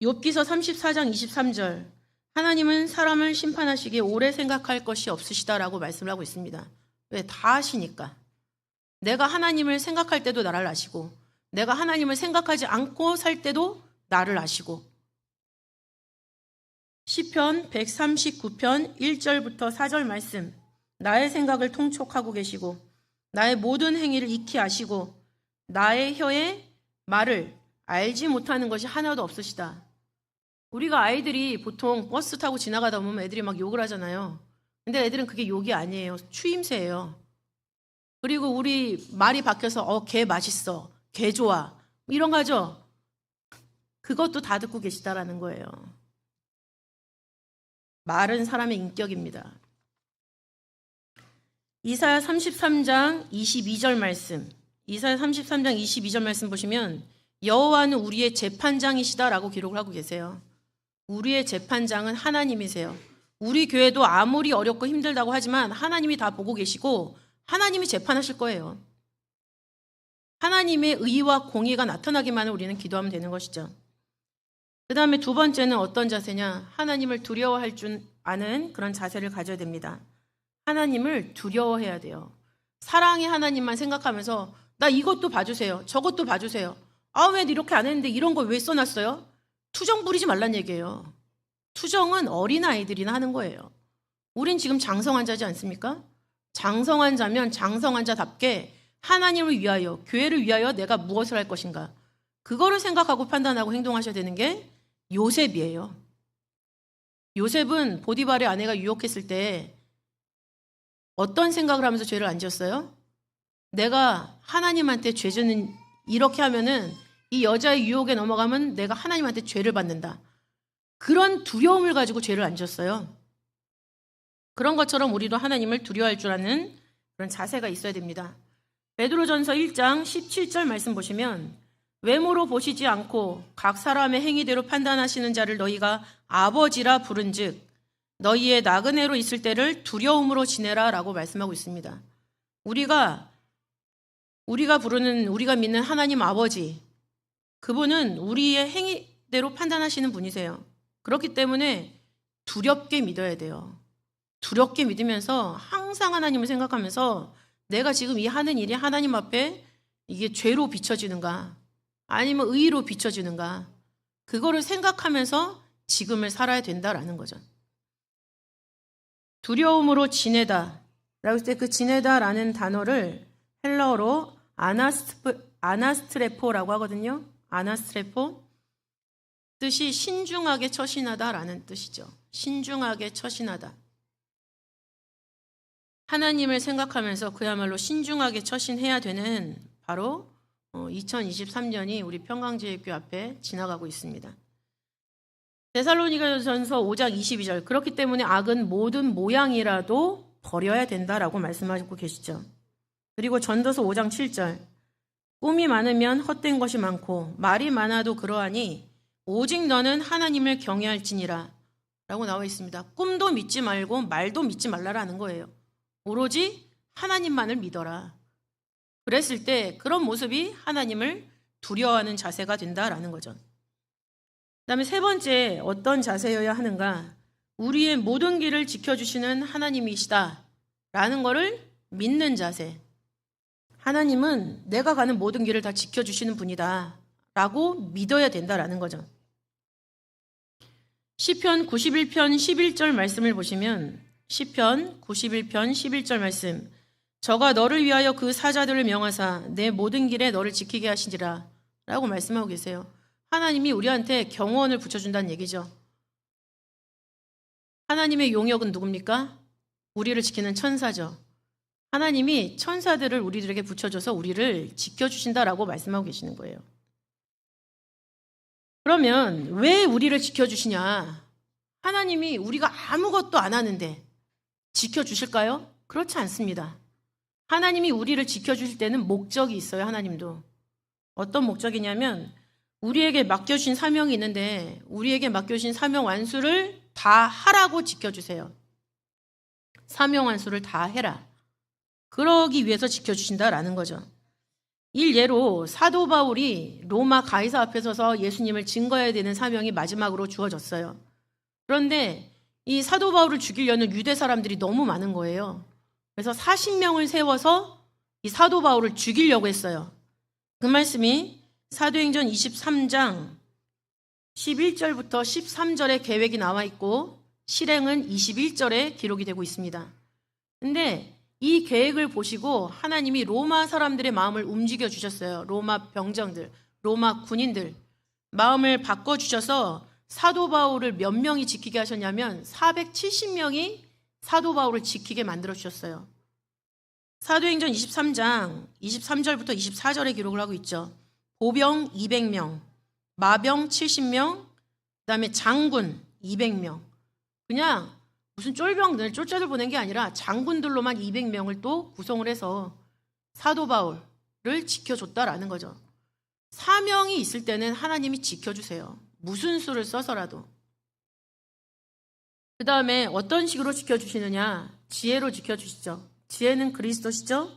욥기서 34장 23절, 하나님은 사람을 심판하시기에 오래 생각할 것이 없으시다라고 말씀을 하고 있습니다. 왜? 다 아시니까. 내가 하나님을 생각할 때도 나를 아시고 내가 하나님을 생각하지 않고 살 때도 나를 아시고. 시편 139편 1절부터 4절 말씀, 나의 생각을 통촉하고 계시고 나의 모든 행위를 익히 아시고 나의 혀의 말을 알지 못하는 것이 하나도 없으시다. 우리가 아이들이 보통 버스 타고 지나가다 보면 애들이 막 욕을 하잖아요. 근데 애들은 그게 욕이 아니에요. 추임새예요. 그리고 우리 말이 바뀌어서 개 맛있어, 개 좋아 이런 거 하죠. 그것도 다 듣고 계시다라는 거예요. 말은 사람의 인격입니다. 이사야 33장 22절 말씀, 이사야 33장 22절 말씀 보시면 여호와는 우리의 재판장이시다라고 기록을 하고 계세요. 우리의 재판장은 하나님이세요. 우리 교회도 아무리 어렵고 힘들다고 하지만 하나님이 다 보고 계시고 하나님이 재판하실 거예요. 하나님의 의와 공의가 나타나기만을 우리는 기도하면 되는 것이죠. 그 다음에 2번째는 어떤 자세냐? 하나님을 두려워할 줄 아는 그런 자세를 가져야 됩니다. 하나님을 두려워해야 돼요. 사랑의 하나님만 생각하면서 나 이것도 봐주세요. 저것도 봐주세요. 아, 왜 이렇게 안 했는데 이런 거 왜 써놨어요? 투정 부리지 말란 얘기예요. 투정은 어린아이들이나 하는 거예요. 우린 지금 장성환자지 않습니까? 장성한 자면 장성한 자답게 하나님을 위하여, 교회를 위하여 내가 무엇을 할 것인가, 그거를 생각하고 판단하고 행동하셔야 되는 게 요셉이에요. 요셉은 보디발의 아내가 유혹했을 때 어떤 생각을 하면서 죄를 안 지었어요? 내가 하나님한테 죄 짓는, 이렇게 하면은 이 여자의 유혹에 넘어가면 내가 하나님한테 죄를 받는다, 그런 두려움을 가지고 죄를 안 지었어요. 그런 것처럼 우리도 하나님을 두려워할 줄 아는 그런 자세가 있어야 됩니다. 베드로전서 1장 17절 말씀 보시면, 외모로 보시지 않고 각 사람의 행위대로 판단하시는 자를 너희가 아버지라 부른즉 너희의 나그네로 있을 때를 두려움으로 지내라 라고 말씀하고 있습니다. 우리가 부르는, 우리가 믿는 하나님 아버지, 그분은 우리의 행위대로 판단하시는 분이세요. 그렇기 때문에 두렵게 믿어야 돼요. 두렵게 믿으면서 항상 하나님을 생각하면서 내가 지금 이 하는 일이 하나님 앞에 이게 죄로 비춰지는가 아니면 의로 비춰지는가, 그거를 생각하면서 지금을 살아야 된다라는 거죠. 두려움으로 지내다 라고 할 때 그 지내다라는 단어를 헬라어로 아나스트레포라고 하거든요. 아나스트레포, 뜻이 신중하게 처신하다라는 뜻이죠. 신중하게 처신하다. 하나님을 생각하면서 그야말로 신중하게 처신해야 되는 바로 2023년이 우리 평강제일교 앞에 지나가고 있습니다. 데살로니가전서 5장 22절, 그렇기 때문에 악은 모든 모양이라도 버려야 된다라고 말씀하고 계시죠. 그리고 전도서 5장 7절, 꿈이 많으면 헛된 것이 많고 말이 많아도 그러하니 오직 너는 하나님을 경외할지니라 라고 나와 있습니다. 꿈도 믿지 말고 말도 믿지 말라라는 거예요. 오로지 하나님만을 믿어라. 그랬을 때 그런 모습이 하나님을 두려워하는 자세가 된다라는 거죠. 그다음에 세 번째, 어떤 자세여야 하는가? 우리의 모든 길을 지켜주시는 하나님이시다라는 거를 믿는 자세. 하나님은 내가 가는 모든 길을 다 지켜주시는 분이다 라고 믿어야 된다라는 거죠. 시편 91편 11절 말씀을 보시면, 시편 91편 11절 말씀, 저가 너를 위하여 그 사자들을 명하사 내 모든 길에 너를 지키게 하시니라 라고 말씀하고 계세요. 하나님이 우리한테 경호원을 붙여준다는 얘기죠. 하나님의 용역은 누굽니까? 우리를 지키는 천사죠. 하나님이 천사들을 우리들에게 붙여줘서 우리를 지켜주신다라고 말씀하고 계시는 거예요. 그러면 왜 우리를 지켜주시냐? 하나님이 우리가 아무것도 안 하는데 지켜주실까요? 그렇지 않습니다. 하나님이 우리를 지켜주실 때는 목적이 있어요. 하나님도. 어떤 목적이냐면, 우리에게 맡겨주신 사명이 있는데 우리에게 맡겨주신 사명 완수를 다 하라고 지켜주세요. 사명 완수를 다 해라. 그러기 위해서 지켜주신다라는 거죠. 일예로 사도 바울이 로마 가이사 앞에 서서 예수님을 증거해야 되는 사명이 마지막으로 주어졌어요. 그런데 이 사도 바울을 죽이려는 유대 사람들이 너무 많은 거예요. 그래서 40명을 세워서 이 사도 바울을 죽이려고 했어요. 그 말씀이 사도행전 23장 11절부터 13절의 계획이 나와 있고 실행은 21절에 기록이 되고 있습니다. 근데 이 계획을 보시고 하나님이 로마 사람들의 마음을 움직여 주셨어요. 로마 병정들, 로마 군인들 마음을 바꿔주셔서 사도 바울을 몇 명이 지키게 하셨냐면 470명이 사도 바울을 지키게 만들어 주셨어요. 사도행전 23장 23절부터 24절에 기록을 하고 있죠. 보병 200명, 마병 70명, 그다음에 장군 200명. 그냥 무슨 쫄병들, 쫄자들 보낸 게 아니라 장군들로만 200명을 또 구성을 해서 사도 바울을 지켜줬다라는 거죠. 사명이 있을 때는 하나님이 지켜주세요. 무슨 수를 써서라도. 그 다음에 어떤 식으로 지켜주시느냐? 지혜로 지켜주시죠. 지혜는 그리스도시죠.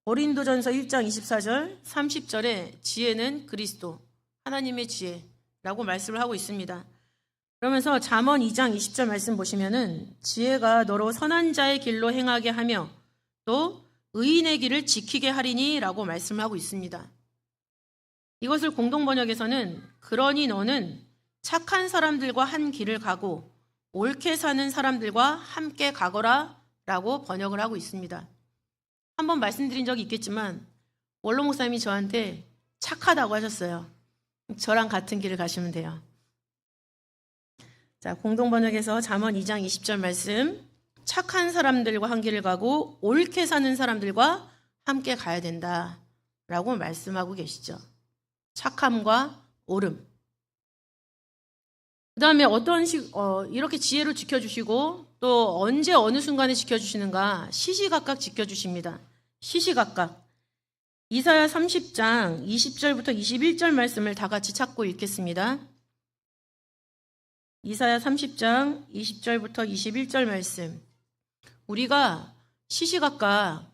고린도전서 1장 24절 30절에 지혜는 그리스도, 하나님의 지혜라고 말씀을 하고 있습니다. 그러면서 잠언 2장 20절 말씀 보시면은 지혜가 너로 선한 자의 길로 행하게 하며 또 의인의 길을 지키게 하리니 라고 말씀을 하고 있습니다. 이것을 공동번역에서는 그러니 너는 착한 사람들과 한 길을 가고 옳게 사는 사람들과 함께 가거라 라고 번역을 하고 있습니다. 한번 말씀드린 적이 있겠지만 원로 목사님이 저한테 착하다고 하셨어요. 저랑 같은 길을 가시면 돼요. 자, 공동번역에서 잠언 2장 20절 말씀. 착한 사람들과 한 길을 가고 옳게 사는 사람들과 함께 가야 된다 라고 말씀하고 계시죠. 착함과 옳음. 그 다음에 이렇게 지혜로 지켜주시고 또 언제 어느 순간에 지켜주시는가 시시각각 지켜주십니다. 시시각각. 이사야 30장 20절부터 21절 말씀을 다 같이 찾고 읽겠습니다. 이사야 30장 20절부터 21절 말씀. 우리가 시시각각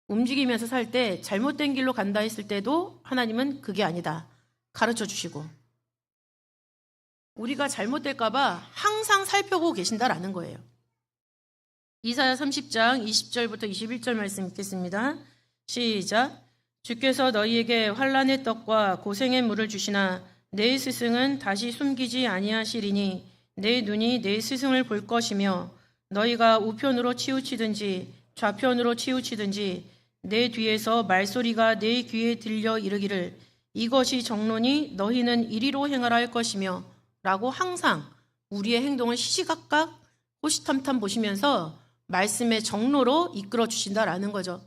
움직이면서 살 때 잘못된 길로 간다 했을 때도 하나님은 그게 아니다 가르쳐 주시고, 우리가 잘못될까봐 항상 살펴보고 계신다라는 거예요. 이사야 30장 20절부터 21절 말씀 읽겠습니다. 시작. 주께서 너희에게 환난의 떡과 고생의 물을 주시나 내 스승은 다시 숨기지 아니하시리니 내 눈이 내 스승을 볼 것이며 너희가 우편으로 치우치든지 좌편으로 치우치든지 내 뒤에서 말소리가 내 귀에 들려 이르기를 이것이 정론이 너희는 이리로 행하라 할 것이며 라고 항상 우리의 행동을 시시각각 호시탐탐 보시면서 말씀의 정로로 이끌어 주신다라는 거죠.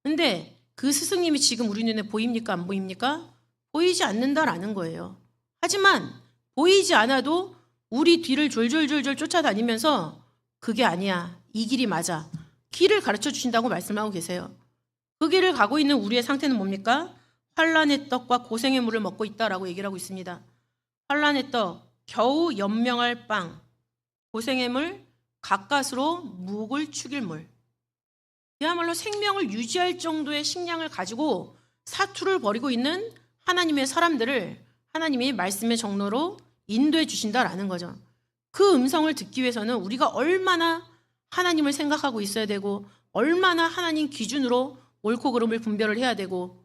근데 그 스승님이 지금 우리 눈에 보입니까? 안 보입니까? 보이지 않는다라는 거예요. 하지만 보이지 않아도 우리 뒤를 졸졸졸졸 쫓아다니면서 그게 아니야, 이 길이 맞아, 길을 가르쳐 주신다고 말씀하고 계세요. 그 길을 가고 있는 우리의 상태는 뭡니까? 환난의 떡과 고생의 물을 먹고 있다라고 얘기를 하고 있습니다. 환난의 떡, 겨우 연명할 빵, 고생의 물, 가까스로 묵을 축일 물. 그야말로 생명을 유지할 정도의 식량을 가지고 사투를 벌이고 있는 하나님의 사람들을 하나님이 말씀의 정로로 인도해 주신다라는 거죠. 그 음성을 듣기 위해서는 우리가 얼마나 하나님을 생각하고 있어야 되고 얼마나 하나님 기준으로 옳고 그름을 분별을 해야 되고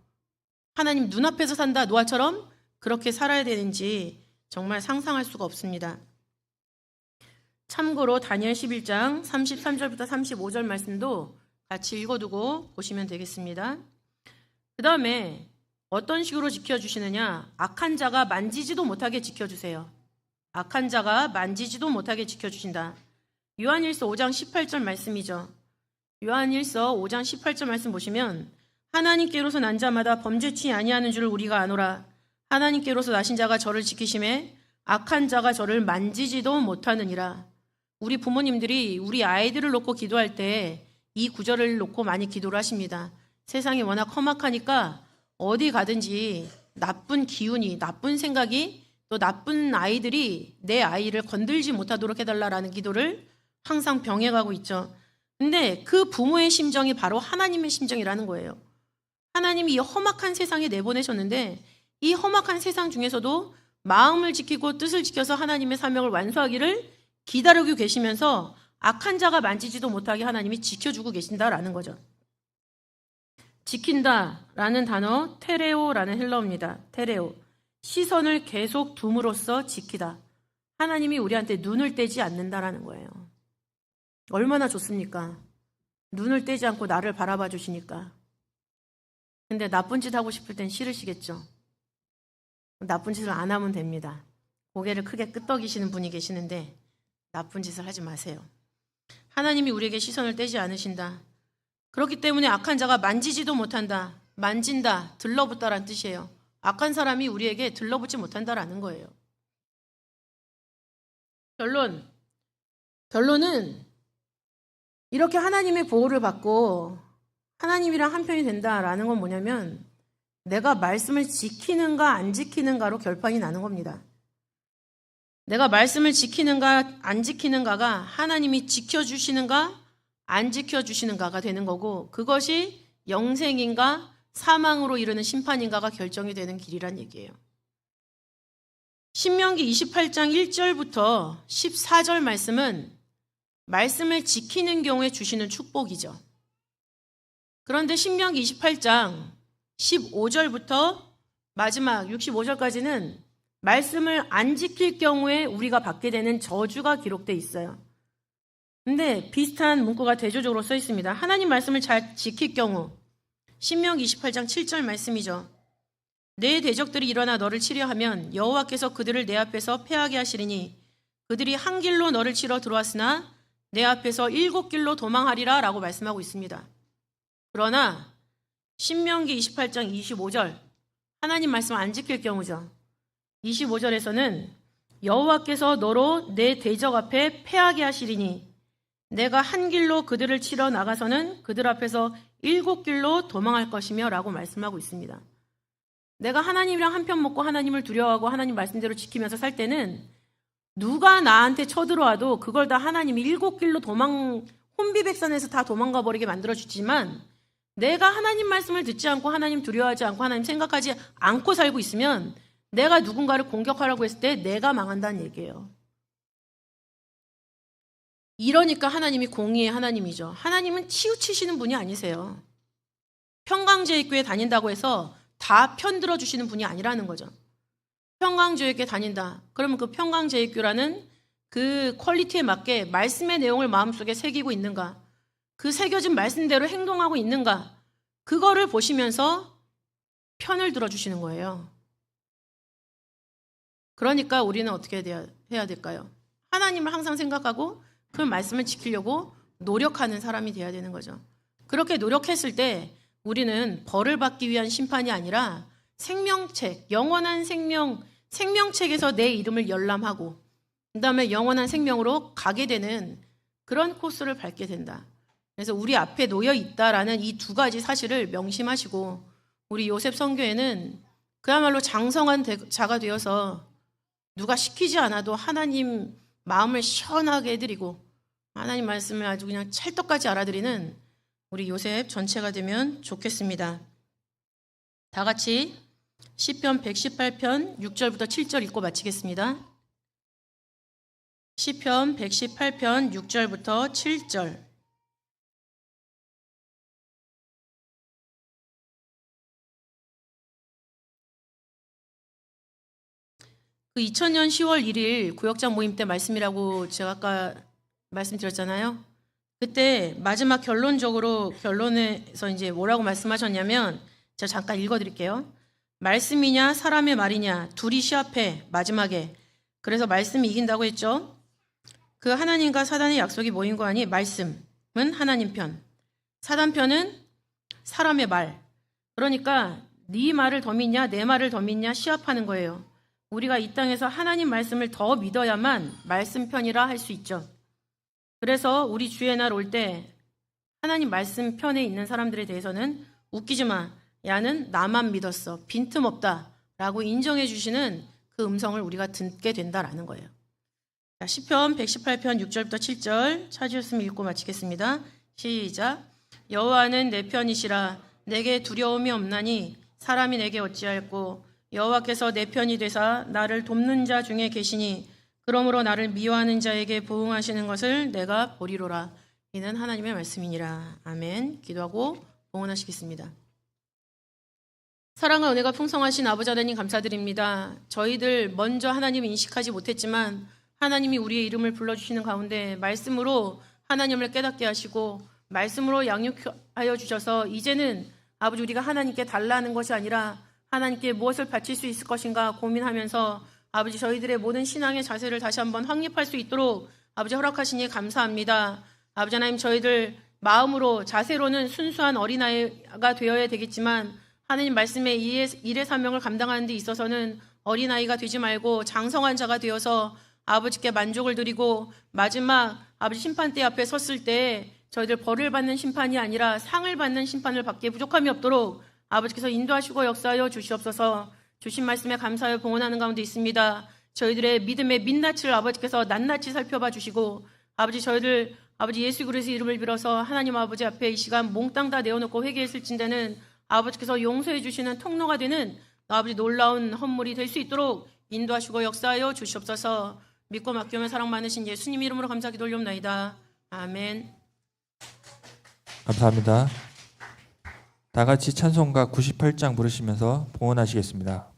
하나님 눈앞에서 산다 노아처럼 그렇게 살아야 되는지 정말 상상할 수가 없습니다. 참고로 다니엘 11장 33절부터 35절 말씀도 같이 읽어두고 보시면 되겠습니다. 그 다음에 어떤 식으로 지켜주시느냐? 악한 자가 만지지도 못하게 지켜주세요. 악한 자가 만지지도 못하게 지켜주신다. 요한일서 5장 18절 말씀이죠. 요한일서 5장 18절 말씀 보시면 하나님께로서 난 자마다 범죄치 아니하는 줄을 우리가 아노라. 하나님께로서 나신 자가 저를 지키심에 악한 자가 저를 만지지도 못하느니라. 우리 부모님들이 우리 아이들을 놓고 기도할 때 이 구절을 놓고 많이 기도를 하십니다. 세상이 워낙 험악하니까 어디 가든지 나쁜 기운이, 나쁜 생각이, 또 나쁜 아이들이 내 아이를 건들지 못하도록 해달라라는 기도를 항상 병해가고 있죠. 근데 그 부모의 심정이 바로 하나님의 심정이라는 거예요. 하나님이 이 험악한 세상에 내보내셨는데 이 험악한 세상 중에서도 마음을 지키고 뜻을 지켜서 하나님의 사명을 완수하기를 기다리고 계시면서 악한 자가 만지지도 못하게 하나님이 지켜주고 계신다라는 거죠. 지킨다라는 단어 테레오라는 헬라어입니다. 테레오. 시선을 계속 둠으로써 지키다. 하나님이 우리한테 눈을 떼지 않는다라는 거예요. 얼마나 좋습니까? 눈을 떼지 않고 나를 바라봐 주시니까. 근데 나쁜 짓 하고 싶을 땐 싫으시겠죠? 나쁜 짓을 안 하면 됩니다. 고개를 크게 끄덕이시는 분이 계시는데 나쁜 짓을 하지 마세요. 하나님이 우리에게 시선을 떼지 않으신다. 그렇기 때문에 악한 자가 만지지도 못한다. 만진다, 들러붙다라는 뜻이에요. 악한 사람이 우리에게 들러붙지 못한다라는 거예요. 결론은 이렇게 하나님의 보호를 받고 하나님이랑 한편이 된다라는 건 뭐냐면 내가 말씀을 지키는가 안 지키는가로 결판이 나는 겁니다. 내가 말씀을 지키는가 안 지키는가가 하나님이 지켜주시는가 안 지켜주시는가가 되는 거고 그것이 영생인가 사망으로 이르는 심판인가가 결정이 되는 길이란 얘기예요. 신명기 28장 1절부터 14절 말씀은 말씀을 지키는 경우에 주시는 축복이죠. 그런데 신명기 28장 15절부터 마지막 65절까지는 말씀을 안 지킬 경우에 우리가 받게 되는 저주가 기록되어 있어요. 근데 비슷한 문구가 대조적으로 써 있습니다. 하나님 말씀을 잘 지킬 경우 신명기 28장 7절 말씀이죠. 내 대적들이 일어나 너를 치려 하면 여호와께서 그들을 내 앞에서 패하게 하시리니 그들이 한 길로 너를 치러 들어왔으나 내 앞에서 7길로 도망하리라 라고 말씀하고 있습니다. 그러나 신명기 28장 25절 하나님 말씀 안 지킬 경우죠. 25절에서는 여호와께서 너로 내 대적 앞에 패하게 하시리니 내가 한 길로 그들을 치러 나가서는 그들 앞에서 7길로 도망할 것이며 라고 말씀하고 있습니다. 내가 하나님이랑 한편 먹고 하나님을 두려워하고 하나님 말씀대로 지키면서 살 때는 누가 나한테 쳐들어와도 그걸 다 하나님이 7길로 혼비백산에서 다 도망가 버리게 만들어주지만 내가 하나님 말씀을 듣지 않고 하나님 두려워하지 않고 하나님 생각하지 않고 살고 있으면 내가 누군가를 공격하라고 했을 때 내가 망한다는 얘기예요. 이러니까 하나님이 공의의 하나님이죠. 하나님은 치우치시는 분이 아니세요. 평강제일교회 다닌다고 해서 다 편들어 주시는 분이 아니라는 거죠. 평강제일교회 다닌다. 그러면 그 평강제일교라는 그 퀄리티에 맞게 말씀의 내용을 마음속에 새기고 있는가? 그 새겨진 말씀대로 행동하고 있는가? 그거를 보시면서 편을 들어주시는 거예요. 그러니까 우리는 어떻게 해야 될까요? 하나님을 항상 생각하고 그 말씀을 지키려고 노력하는 사람이 돼야 되는 거죠. 그렇게 노력했을 때 우리는 벌을 받기 위한 심판이 아니라 생명책, 영원한 생명책에서 내 이름을 열람하고 그 다음에 영원한 생명으로 가게 되는 그런 코스를 밟게 된다. 그래서 우리 앞에 놓여 있다라는 이 두 가지 사실을 명심하시고 우리 요셉 선교회는 그야말로 장성한 자가 되어서 누가 시키지 않아도 하나님 마음을 시원하게 해드리고 하나님 말씀을 아주 그냥 찰떡같이 알아들이는 우리 요셉 전체가 되면 좋겠습니다. 다 같이 시편 118편 6절부터 7절 읽고 마치겠습니다. 시편 118편 6절부터 7절. 그 2000년 10월 1일 구역장 모임 때 말씀이라고 제가 아까 말씀드렸잖아요. 그때 마지막 결론에서 이제 뭐라고 말씀하셨냐면 제가 잠깐 읽어드릴게요. 말씀이냐 사람의 말이냐 둘이 시합해 마지막에. 그래서 말씀이 이긴다고 했죠. 그 하나님과 사단의 약속이 뭐인 거 아니? 말씀은 하나님 편, 사단 편은 사람의 말. 그러니까 네 말을 더 믿냐 내 말을 더 믿냐 시합하는 거예요. 우리가 이 땅에서 하나님 말씀을 더 믿어야만 말씀 편이라 할 수 있죠. 그래서 우리 주의 날 올 때 하나님 말씀 편에 있는 사람들에 대해서는 웃기지 마. 야는 나만 믿었어. 빈틈없다. 라고 인정해 주시는 그 음성을 우리가 듣게 된다라는 거예요. 자, 시편 118편 6절부터 7절 찾으셨으면 읽고 마치겠습니다. 시작. 여호와는 내 편이시라. 내게 두려움이 없나니 사람이 내게 어찌할꼬. 여호와께서 내 편이 되사 나를 돕는 자 중에 계시니 그러므로 나를 미워하는 자에게 보응하시는 것을 내가 보리로라. 이는 하나님의 말씀이니라. 아멘. 기도하고 봉헌하시겠습니다. 사랑과 은혜가 풍성하신 아버지 하나님 감사드립니다. 저희들 먼저 하나님을 인식하지 못했지만 하나님이 우리의 이름을 불러주시는 가운데 말씀으로 하나님을 깨닫게 하시고 말씀으로 양육하여 주셔서 이제는 아버지 우리가 하나님께 달라는 것이 아니라 하나님께 무엇을 바칠 수 있을 것인가 고민하면서 아버지 저희들의 모든 신앙의 자세를 다시 한번 확립할 수 있도록 아버지 허락하시니 감사합니다. 아버지 하나님 저희들 마음으로 자세로는 순수한 어린아이가 되어야 되겠지만 하나님 말씀의 일의 사명을 감당하는 데 있어서는 어린아이가 되지 말고 장성한 자가 되어서 아버지께 만족을 드리고 마지막 아버지 심판대 앞에 섰을 때 저희들 벌을 받는 심판이 아니라 상을 받는 심판을 받기에 부족함이 없도록 아버지께서 인도하시고 역사하여 주시옵소서. 주신 말씀에 감사하여 봉헌하는 가운데 있습니다. 저희들의 믿음의 민낯을 아버지께서 낱낱이 살펴봐 주시고 아버지 저희들 아버지 예수 그리스도의 이름을 빌어서 하나님 아버지 앞에 이 시간 몽땅 다 내어놓고 회개했을진대는 아버지께서 용서해 주시는 통로가 되는 아버지 놀라운 헌물이 될 수 있도록 인도하시고 역사하여 주시옵소서. 믿고 맡기며 사랑 많으신 예수님 이름으로 감사하기 돌려옵나이다. 아멘. 감사합니다. 다 같이 찬송가 98장 부르시면서 봉헌하시겠습니다.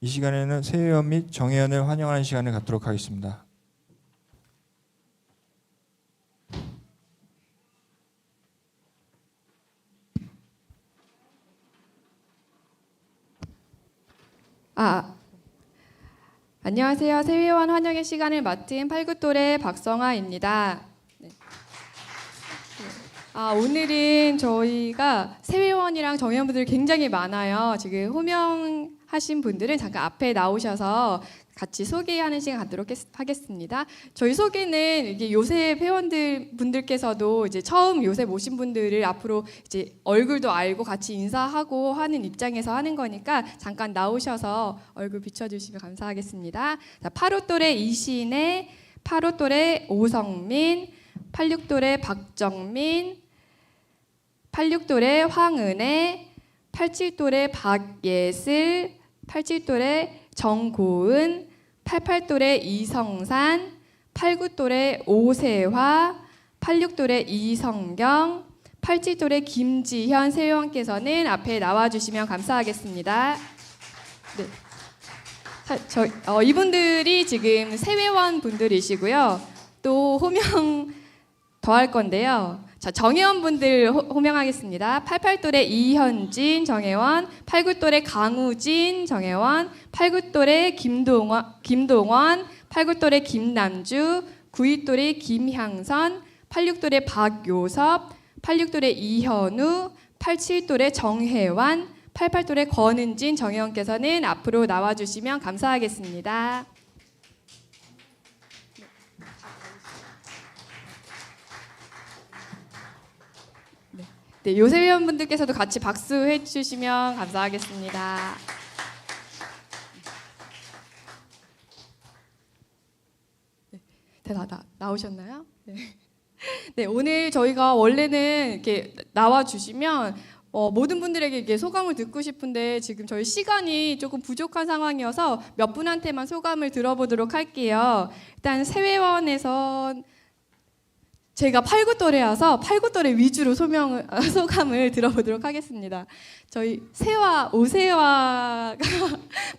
이 시간에는 새 회원 및 정회원을 환영하는 시간을 갖도록 하겠습니다. 안녕하세요. 새회원 환영의 시간을 맡은 팔구똘의 박성아입니다. 네. 오늘은 저희가 새회원이랑 정회원분들이 굉장히 많아요. 지금 호명하신 분들은 잠깐 앞에 나오셔서 같이 소개하는 시간 갖도록 하겠습니다. 저희 소개는 이게 요셉 회원들 분들께서도 이제 처음 요셉 오신 분들을 앞으로 이제 얼굴도 알고 같이 인사하고 하는 입장에서 하는 거니까 잠깐 나오셔서 얼굴 비춰주시면 감사하겠습니다. 자, 85똘의 이신혜, 85똘의 오성민, 86똘의 박정민, 86똘의 황은혜, 87똘의 박예슬, 87똘의 정고은, 88똘의 이성산, 89똘의 오세화, 86똘의 이성경, 87똘의 김지현 세회원께서는 앞에 나와주시면 감사하겠습니다. 네. 이분들이 지금 세회원 분들이시고요. 또 호명 더 할 건데요. 자, 정회원분들 호명하겠습니다. 88똘의 이현진 정회원, 89똘의 강우진 정회원, 89똘의 김동원, 89똘의 김남주, 92똘의 김향선, 86똘의 박요섭, 86똘의 이현우, 87똘의 정혜환, 88똘의 권은진 정회원께서는 앞으로 나와주시면 감사하겠습니다. 네, 요셉 회원분들께서도 같이 박수해 주시면 감사하겠습니다. 네, 나오셨나요? 네. 네, 오늘 저희가 원래는 이렇게 나와 주시면 모든 분들에게 이렇게 소감을 듣고 싶은데 지금 저희 시간이 조금 부족한 상황이어서 몇 분한테만 소감을 들어보도록 할게요. 일단 새회원에서 제가 89똘이라서 89똘의 위주로 소감을 들어보도록 하겠습니다. 저희 오세화가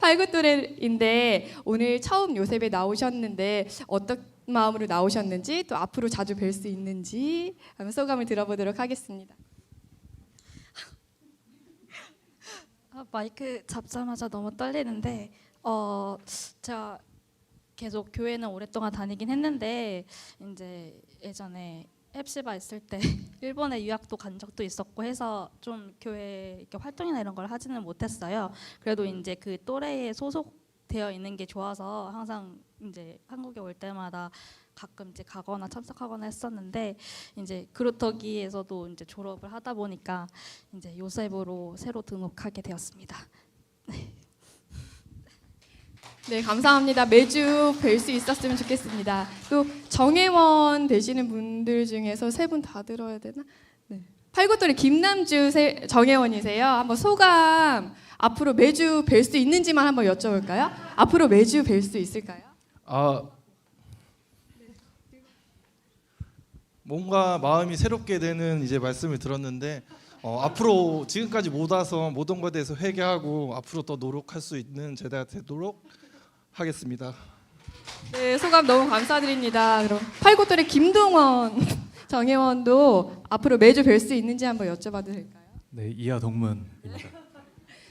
89똘인데 오늘 처음 요셉에 나오셨는데 어떤 마음으로 나오셨는지 또 앞으로 자주 뵐 수 있는지 한번 소감을 들어보도록 하겠습니다. 마이크 잡자마자 너무 떨리는데 제가 계속 교회는 오랫동안 다니긴 했는데 이제 예전에 헵시바 있을 때 일본에 유학도 간 적도 있었고 해서 좀 교회 이렇게 활동이나 이런 걸 하지는 못했어요. 그래도 이제 그 또래에 소속되어 있는 게 좋아서 항상 이제 한국에 올 때마다 가끔 이제 가거나 참석하거나 했었는데 이제 그루터기에서도 이제 졸업을 하다 보니까 이제 요셉으로 새로 등록하게 되었습니다. 네, 감사합니다. 매주 뵐 수 있었으면 좋겠습니다. 또 정회원 되시는 분들 중에서 세 분 다 들어야 되나? 네. 89똘의 김남주 정회원이세요. 한번 소감 앞으로 매주 뵐 수 있는지만 한번 여쭤볼까요? 앞으로 매주 뵐 수 있을까요? 뭔가 마음이 새롭게 되는 이제 말씀을 들었는데 앞으로 지금까지 못 와서 모든 것에 대해서 회개하고 앞으로 더 노력할 수 있는 제가 되도록 하겠습니다. 네, 소감 너무 감사드립니다. 그럼 89똘의 김동원 정회원도 앞으로 매주 뵐 수 있는지 한번 여쭤봐도 될까요? 네, 이하 동문입니다.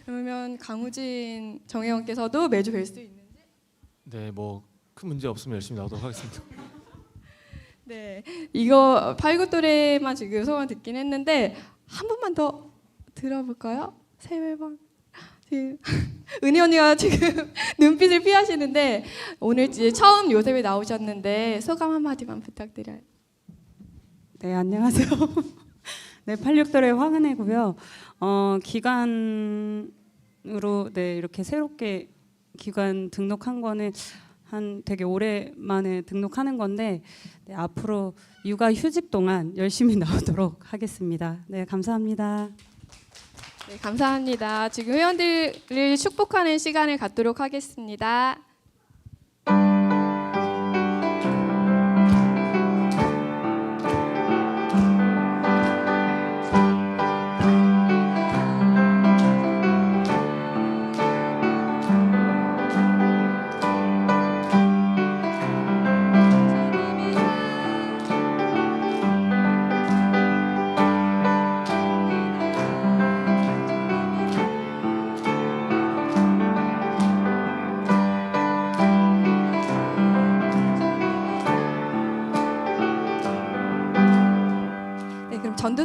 그러면 강우진 정회원께서도 매주 뵐 수 있는지? 네, 뭐 큰 문제 없으면 열심히 나오도록 하겠습니다. 네, 이거 89똘에만 지금 소감 듣긴 했는데 한 번만 더 들어볼까요? 세 번. 은희 언니가 지금 눈빛을 피하시는데 오늘 이제 처음 요셉에 나오셨는데 소감 한마디만 부탁드려요. 네, 안녕하세요. 네, 86똘의 황은혜고요. 기관으로 이렇게 새롭게 기관 등록한 거는 되게 오랜만에 등록하는 건데 앞으로 육아 휴직 동안 열심히 나오도록 하겠습니다. 네, 감사합니다. 네, 감사합니다. 지금 회원들을 축복하는 시간을 갖도록 하겠습니다.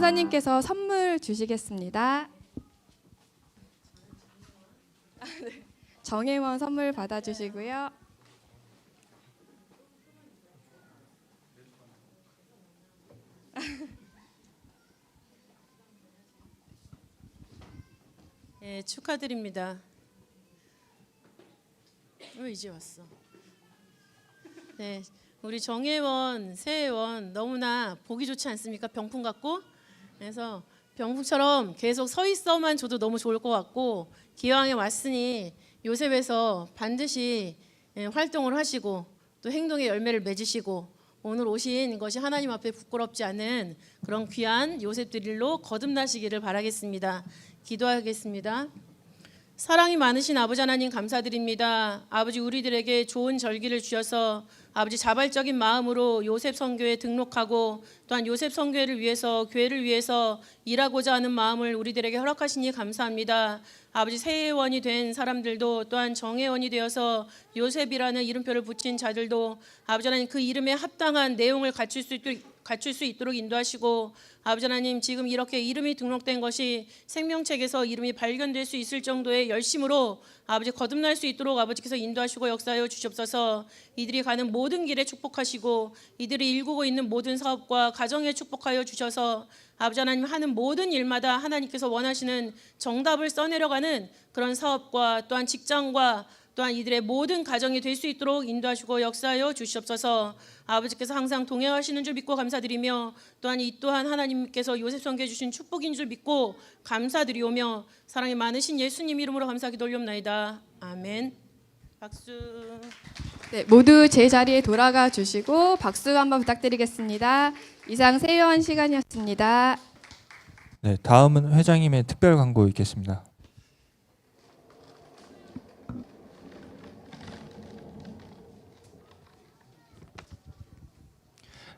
변호사님께서 선물 주시겠습니다. 네. 정혜원 선물 받아주시고요. 예, 축하드립니다. 왜 이제 왔어? 네, 우리 정혜원, 새혜원 너무나 보기 좋지 않습니까? 병풍 같고. 그래서 병풍처럼 계속 서 있어만 줘도 너무 좋을 것 같고, 기왕에 왔으니 요셉에서 반드시 활동을 하시고 또 행동의 열매를 맺으시고 오늘 오신 것이 하나님 앞에 부끄럽지 않은 그런 귀한 요셉들일로 거듭나시기를 바라겠습니다. 기도하겠습니다. 사랑이 많으신 아버지 하나님 감사드립니다. 아버지 우리들에게 좋은 절기를 주셔서 아버지 자발적인 마음으로 요셉 선교에 등록하고 또한 요셉 선교회를 위해서 교회를 위해서 일하고자 하는 마음을 우리들에게 허락하시니 감사합니다. 아버지 새해원이 된 사람들도 또한 정혜원이 되어서 요셉이라는 이름표를 붙인 자들도 아버지 하나님 그 이름에 합당한 내용을 갖출 수 있도록 인도하시고 아버지 하나님 지금 이렇게 이름이 등록된 것이 생명책에서 이름이 발견될 수 있을 정도의 열심으로 아버지 거듭날 수 있도록 아버지께서 인도하시고 역사하여 주시옵소서. 이들이 가는 모든 길에 축복하시고 이들이 일구고 있는 모든 사업과 가정에 축복하여 주셔서 아버지 하나님 하는 모든 일마다 하나님께서 원하시는 정답을 써내려가는 그런 사업과 또한 직장과 또한 이들의 모든 가정이 될 수 있도록 인도하시고 역사하여 주시옵소서. 아버지께서 항상 동행하시는 줄 믿고 감사드리며 또한 이 또한 하나님께서 요셉 선교해 주신 축복인 줄 믿고 감사드리오며 사랑이 많으신 예수님 이름으로 감사 기도올리옵나이다. 아멘. 박수. 네, 모두 제 자리에 돌아가 주시고 박수 한번 부탁드리겠습니다. 이상 새해원 시간이었습니다. 네, 다음은 회장님의 특별 광고 있겠습니다.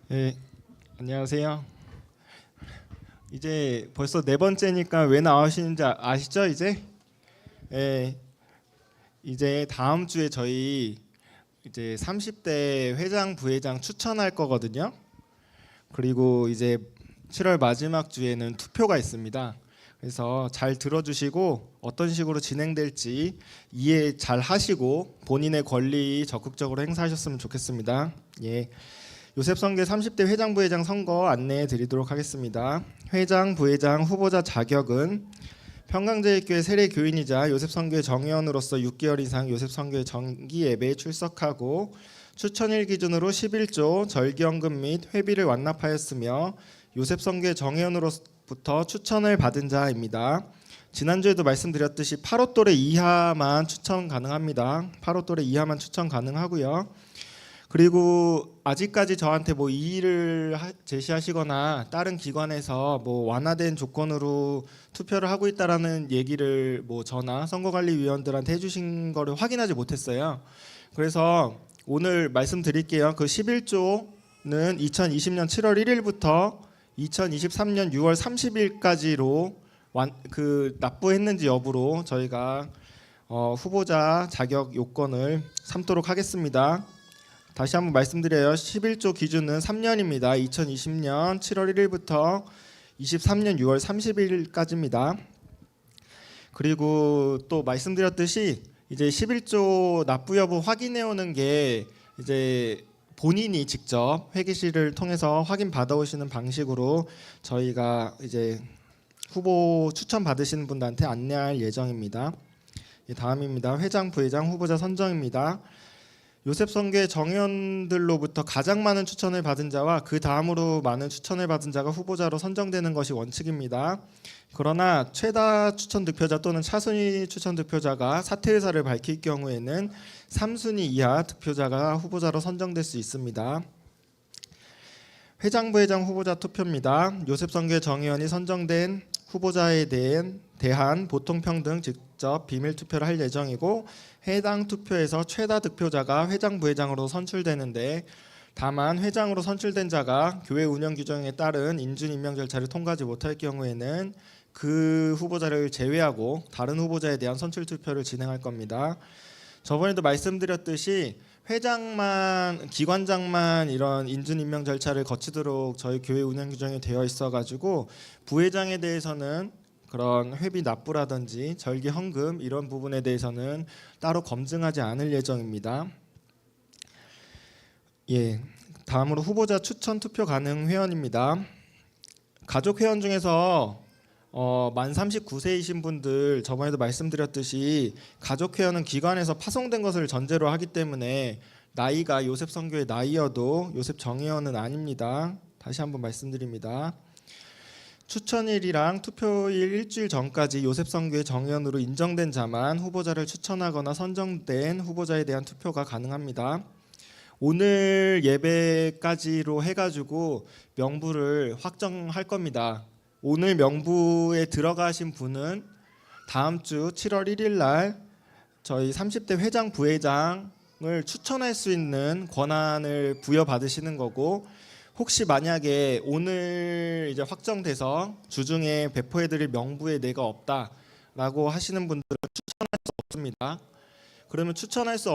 네, 안녕하세요. 이제 벌써 네 번째니까 왜 나오시는지 아시죠? 이제 다음 주에 저희 이제 30대 회장 부회장 추천할 거거든요. 그리고 이제 7월 마지막 주에는 투표가 있습니다. 그래서 잘 들어주시고 어떤 식으로 진행될지 이해 잘 하시고 본인의 권리 적극적으로 행사하셨으면 좋겠습니다. 예. 요셉 선교회 30대 회장 부회장 선거 안내해 드리도록 하겠습니다. 회장 부회장 후보자 자격은 평강제일교회 세례 교인이자 요셉 선교회 정회원으로서 6개월 이상 요셉 선교회 정기 예배에 출석하고 추천일 기준으로 11조 절기연금 및 회비를 완납하였으며 요셉 선교회 정회원으로부터 추천을 받은 자입니다. 지난주에도 말씀드렸듯이 8호 또래 이하만 추천 가능합니다. 8호 또래 이하만 추천 가능하고요. 그리고 아직까지 저한테 뭐 이의를 제시하시거나 다른 기관에서 뭐 완화된 조건으로 투표를 하고 있다라는 얘기를 뭐 저나 선거관리위원들한테 해주신 거를 확인하지 못했어요. 그래서 오늘 말씀드릴게요. 그 11조는 2020년 7월 1일부터 2023년 6월 30일까지로 납부했는지 여부로 저희가 후보자 자격 요건을 삼도록 하겠습니다. 다시 한번 말씀드려요. 11조 기준은 3년입니다. 2020년 7월 1일부터 23년 6월 30일까지입니다. 그리고 또 말씀드렸듯이 이제 11조 납부 여부 확인해 오는 게 이제 본인이 직접 회계실을 통해서 확인 받아오시는 방식으로 저희가 이제 후보 추천 받으시는 분들한테 안내할 예정입니다. 다음입니다. 회장, 부회장 후보자 선정입니다. 요셉 선교회 정회원들로부터 가장 많은 추천을 받은 자와 그 다음으로 많은 추천을 받은 자가 후보자로 선정되는 것이 원칙입니다. 그러나 최다 추천 득표자 또는 차순위 추천 득표자가 사퇴 의사를 밝힐 경우에는 3순위 이하 득표자가 후보자로 선정될 수 있습니다. 회장, 부회장 후보자 투표입니다. 요셉 선교회 정회원이 선정된 후보자에 대한 보통평등 직접 비밀 투표를 할 예정이고 해당 투표에서 최다 득표자가 회장, 부회장으로 선출되는데 다만 회장으로 선출된 자가 교회 운영 규정에 따른 인준 임명 절차를 통과하지 못할 경우에는 그 후보자를 제외하고 다른 후보자에 대한 선출 투표를 진행할 겁니다. 저번에도 말씀드렸듯이 회장만 기관장만 이런 인준 임명 절차를 거치도록 저희 교회 운영 규정에 되어 있어가지고 부회장에 대해서는 그런 회비 납부라든지 절기 헌금 이런 부분에 대해서는 따로 검증하지 않을 예정입니다. 예, 다음으로 후보자 추천 투표 가능 회원입니다. 가족 회원 중에서 만 39세이신 분들 저번에도 말씀드렸듯이 가족 회원은 기관에서 파송된 것을 전제로 하기 때문에 나이가 요셉 선교의 나이여도 요셉 정회원은 아닙니다. 다시 한번 말씀드립니다. 추천일이랑 투표일 일주일 전까지 요셉 선교의 정회원으로 인정된 자만 후보자를 추천하거나 선정된 후보자에 대한 투표가 가능합니다. 오늘 예배까지로 해가지고 명부를 확정할 겁니다. 오늘 명부에 들어가신 분은 다음 주 7월 1일 날 저희 30대 회장 부회장을 추천할 수 있는 권한을 부여받으시는 거고, 혹시 만약에 오늘 이제 확정돼서 주중에 배포해드릴 명부에 내가 없다라고 하시는 분들은 추천할 수 없습니다. 그러면 추천할 수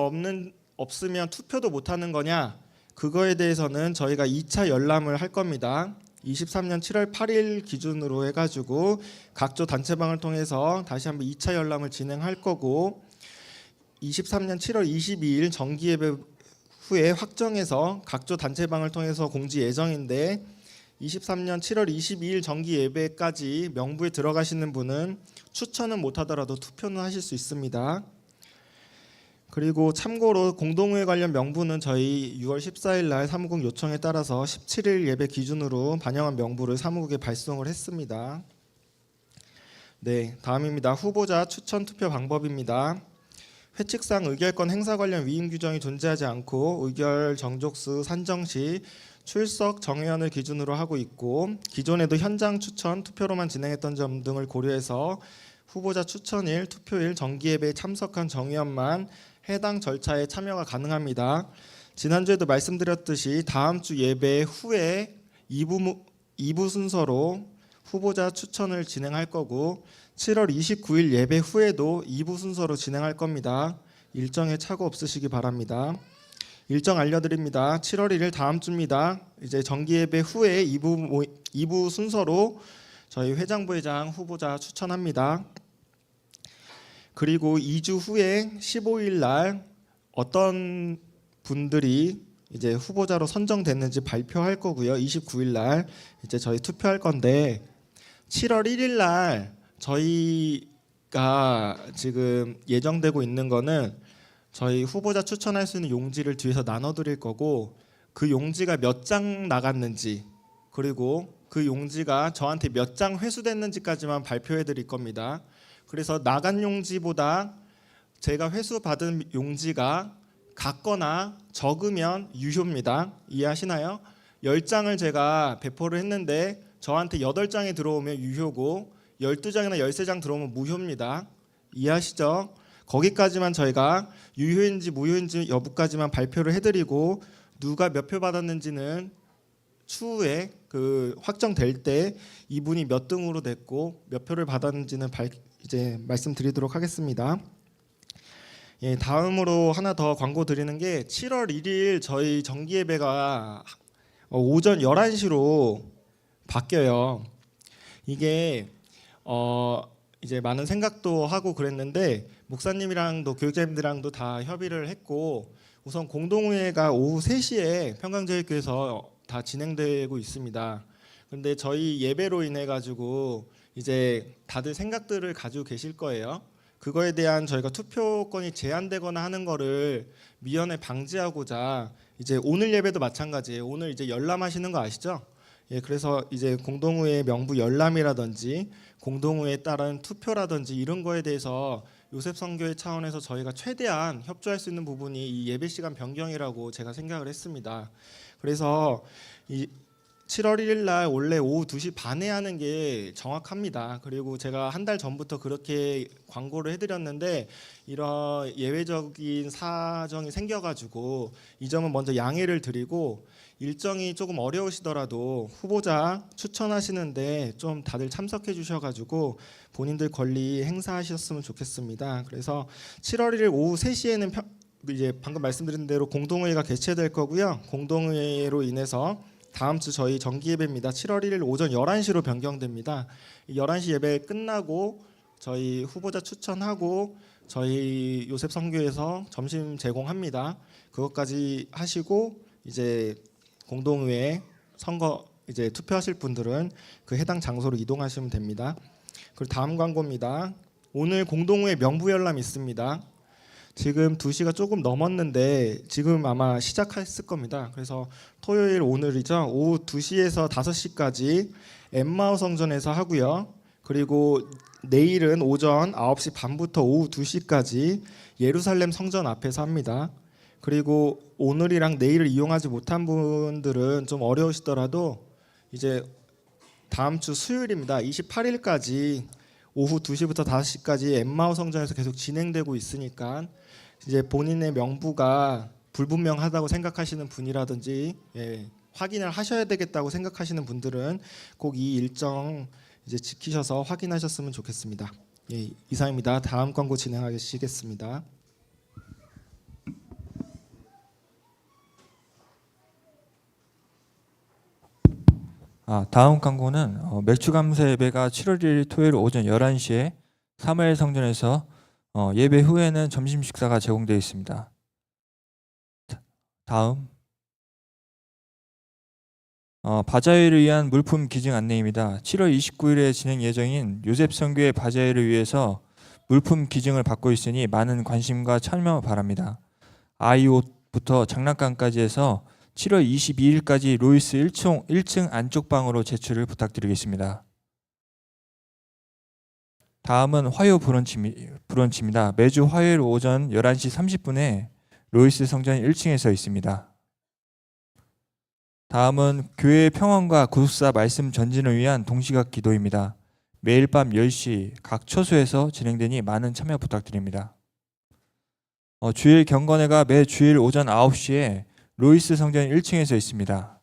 없으면 투표도 못하는 거냐? 그거에 대해서는 저희가 2차 열람을 할 겁니다. 23년 7월 8일 기준으로 해가지고 각조 단체방을 통해서 다시 한번 2차 열람을 진행할 거고, 23년 7월 22일 정기예배 후에 확정해서 각조 단체방을 통해서 공지 예정인데 23년 7월 22일 정기예배까지 명부에 들어가시는 분은 추천은 못하더라도 투표는 하실 수 있습니다. 그리고 참고로 공동회 관련 명부는 저희 6월 14일 날 사무국 요청에 따라서 17일 예배 기준으로 반영한 명부를 사무국에 발송을 했습니다. 네, 다음입니다. 후보자 추천 투표 방법입니다. 회칙상 의결권 행사 관련 위임 규정이 존재하지 않고 의결 정족수 산정 시 출석 정회원을 기준으로 하고 있고, 기존에도 현장 추천 투표로만 진행했던 점 등을 고려해서 후보자 추천일, 투표일, 정기예배에 참석한 정회원만 해당 절차에 참여가 가능합니다. 지난주에도 말씀드렸듯이 다음 주 예배 후에 2부 순서로 후보자 추천을 진행할 거고, 7월 29일 예배 후에도 2부 순서로 진행할 겁니다. 일정에 착오 없으시기 바랍니다. 일정 알려드립니다. 7월 1일 다음 주입니다. 이제 정기예배 후에 2부 순서로 저희 회장 부회장 후보자 추천합니다. 그리고 2주 후에 15일 날 어떤 분들이 이제 후보자로 선정됐는지 발표할 거고요. 29일 날 이제 저희 투표할 건데, 7월 1일 날 저희가 지금 예정되고 있는 거는 저희 후보자 추천할 수 있는 용지를 뒤에서 나눠드릴 거고, 그 용지가 몇 장 나갔는지 그리고 그 용지가 저한테 몇 장 회수됐는지까지만 발표해 드릴 겁니다. 그래서 나간 용지보다 제가 회수받은 용지가 같거나 적으면 유효입니다. 이해하시나요? 10장을 제가 배포를 했는데 저한테 8장이 들어오면 유효고 12장이나 13장 들어오면 무효입니다. 이해하시죠? 거기까지만 저희가 유효인지 무효인지 여부까지만 발표를 해드리고, 누가 몇 표 받았는지는 추후에 그 확정될 때 이분이 몇 등으로 됐고 몇 표를 받았는지는 이제 말씀드리도록 하겠습니다. 예, 다음으로 하나 더 광고 드리는 게 7월 1일 저희 정기예배가 오전 11시로 바뀌어요. 이게 이제 많은 생각도 하고 그랬는데 목사님이랑도 교육자님들이랑도 다 협의를 했고, 우선 공동회가 오후 3시에 평강제일교회에서 다 진행되고 있습니다. 근데 저희 예배로 인해 가지고 이제 다들 생각들을 가지고 계실 거예요. 그거에 대한 저희가 투표권이 제한되거나 하는 거를 미연에 방지하고자 이제 오늘 예배도 마찬가지예요. 오늘 이제 열람하시는 거 아시죠? 예, 그래서 이제 공동회의 명부 열람이라든지 공동회에 따른 투표라든지 이런 거에 대해서 요셉 선교회 차원에서 저희가 최대한 협조할 수 있는 부분이 이 예배 시간 변경이라고 제가 생각을 했습니다. 그래서 7월 1일 날 원래 오후 2시 반에 하는 게 정확합니다. 그리고 제가 한 달 전부터 그렇게 광고를 해드렸는데 이런 예외적인 사정이 생겨가지고 이 점은 먼저 양해를 드리고, 일정이 조금 어려우시더라도 후보자 추천하시는데 좀 다들 참석해 주셔가지고 본인들 권리 행사하셨으면 좋겠습니다. 그래서 7월 1일 오후 3시에는 이제 방금 말씀드린 대로 공동회의가 개최될 거고요. 공동회의로 인해서 다음 주 저희 정기 예배입니다. 7월 1일 오전 11시로 변경됩니다. 11시 예배 끝나고 저희 후보자 추천하고 저희 요셉 선교에서 점심 제공합니다. 그것까지 하시고 이제 공동회에 선거 이제 투표하실 분들은 그 해당 장소로 이동하시면 됩니다. 그리고 다음 광고입니다. 오늘 공동회 명부 열람이 있습니다. 지금 2시가 조금 넘었는데 지금 아마 시작했을 겁니다. 그래서 토요일 오늘이죠. 오후 2시에서 5시까지 엠마오 성전에서 하고요. 그리고 내일은 오전 9시 반부터 오후 2시까지 예루살렘 성전 앞에서 합니다. 그리고 오늘이랑 내일을 이용하지 못한 분들은 좀 어려우시더라도 이제 다음 주 수요일입니다. 28일까지 오후 2시부터 5시까지 엠마오 성전에서 계속 진행되고 있으니까 이제 본인의 명부가 불분명하다고 생각하시는 분이라든지 확인을 하셔야 되겠다고 생각하시는 분들은 꼭 이 일정 이제 지키셔서 확인하셨으면 좋겠습니다. 이상입니다. 다음 광고 진행하시겠습니다. 다음 광고는 매출 감사 예배가 7월 1일 토요일 오전 11시에 사무엘 성전에서 예배 후에는 점심 식사가 제공되어 있습니다. 다음 바자회를 위한 물품 기증 안내입니다. 7월 29일에 진행 예정인 요셉 선교의 바자회를 위해서 물품 기증을 받고 있으니 많은 관심과 참여 바랍니다. 아이 옷부터 장난감까지 해서 7월 22일까지 로이스 1층 안쪽 방으로 제출을 부탁드리겠습니다. 다음은 화요 브런치입니다. 매주 화요일 오전 11시 30분에 로이스 성전 1층에서 있습니다. 다음은 교회의 평안과 구속사 말씀 전진을 위한 동시각 기도입니다. 매일 밤 10시 각 처소에서 진행되니 많은 참여 부탁드립니다. 주일 경건회가 매 주일 오전 9시에 로이스 성전 1층에서 있습니다.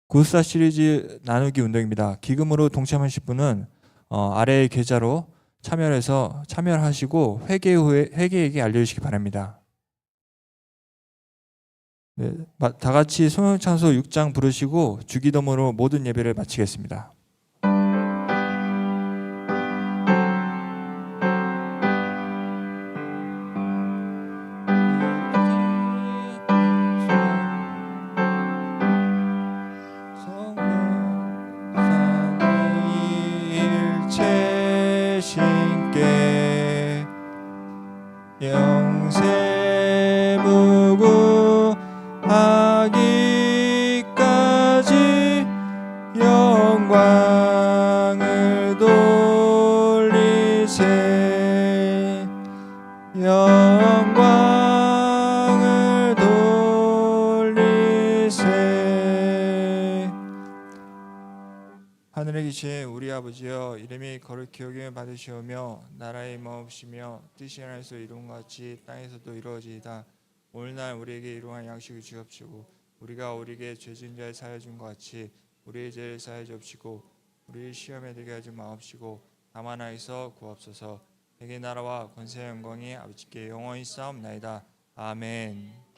구속사 시리즈 나누기 운동입니다. 기금으로 동참하실 분은 아래의 계좌로 참여를 하시고 회개 후에 회개에게 알려주시기 바랍니다. 네, 다 같이 송영창소 6장 부르시고 주기도문으로 모든 예배를 마치겠습니다. 영세무구하기까지 영광을 돌리세 영광을 돌리세. 하늘에 계신 우리 아버지여, 이름이 거룩히 여김을 받으시오며 나라의 임하옵시며 뜻이 하늘에서 이룬 것 같이 땅에서도 이루어지이다. 오늘날 우리에게 일용할 양식을 주옵시고 우리가 우리에게 죄 지은 자를 사하여 준 것 같이 우리의 죄를 사하여 주옵시고 우리를 시험에 들게 하지 마옵시고 다만 하에서 구하옵소서. 내게 나라와 권세와 영광이 아버지께 영원히 싸움나이다. 아멘.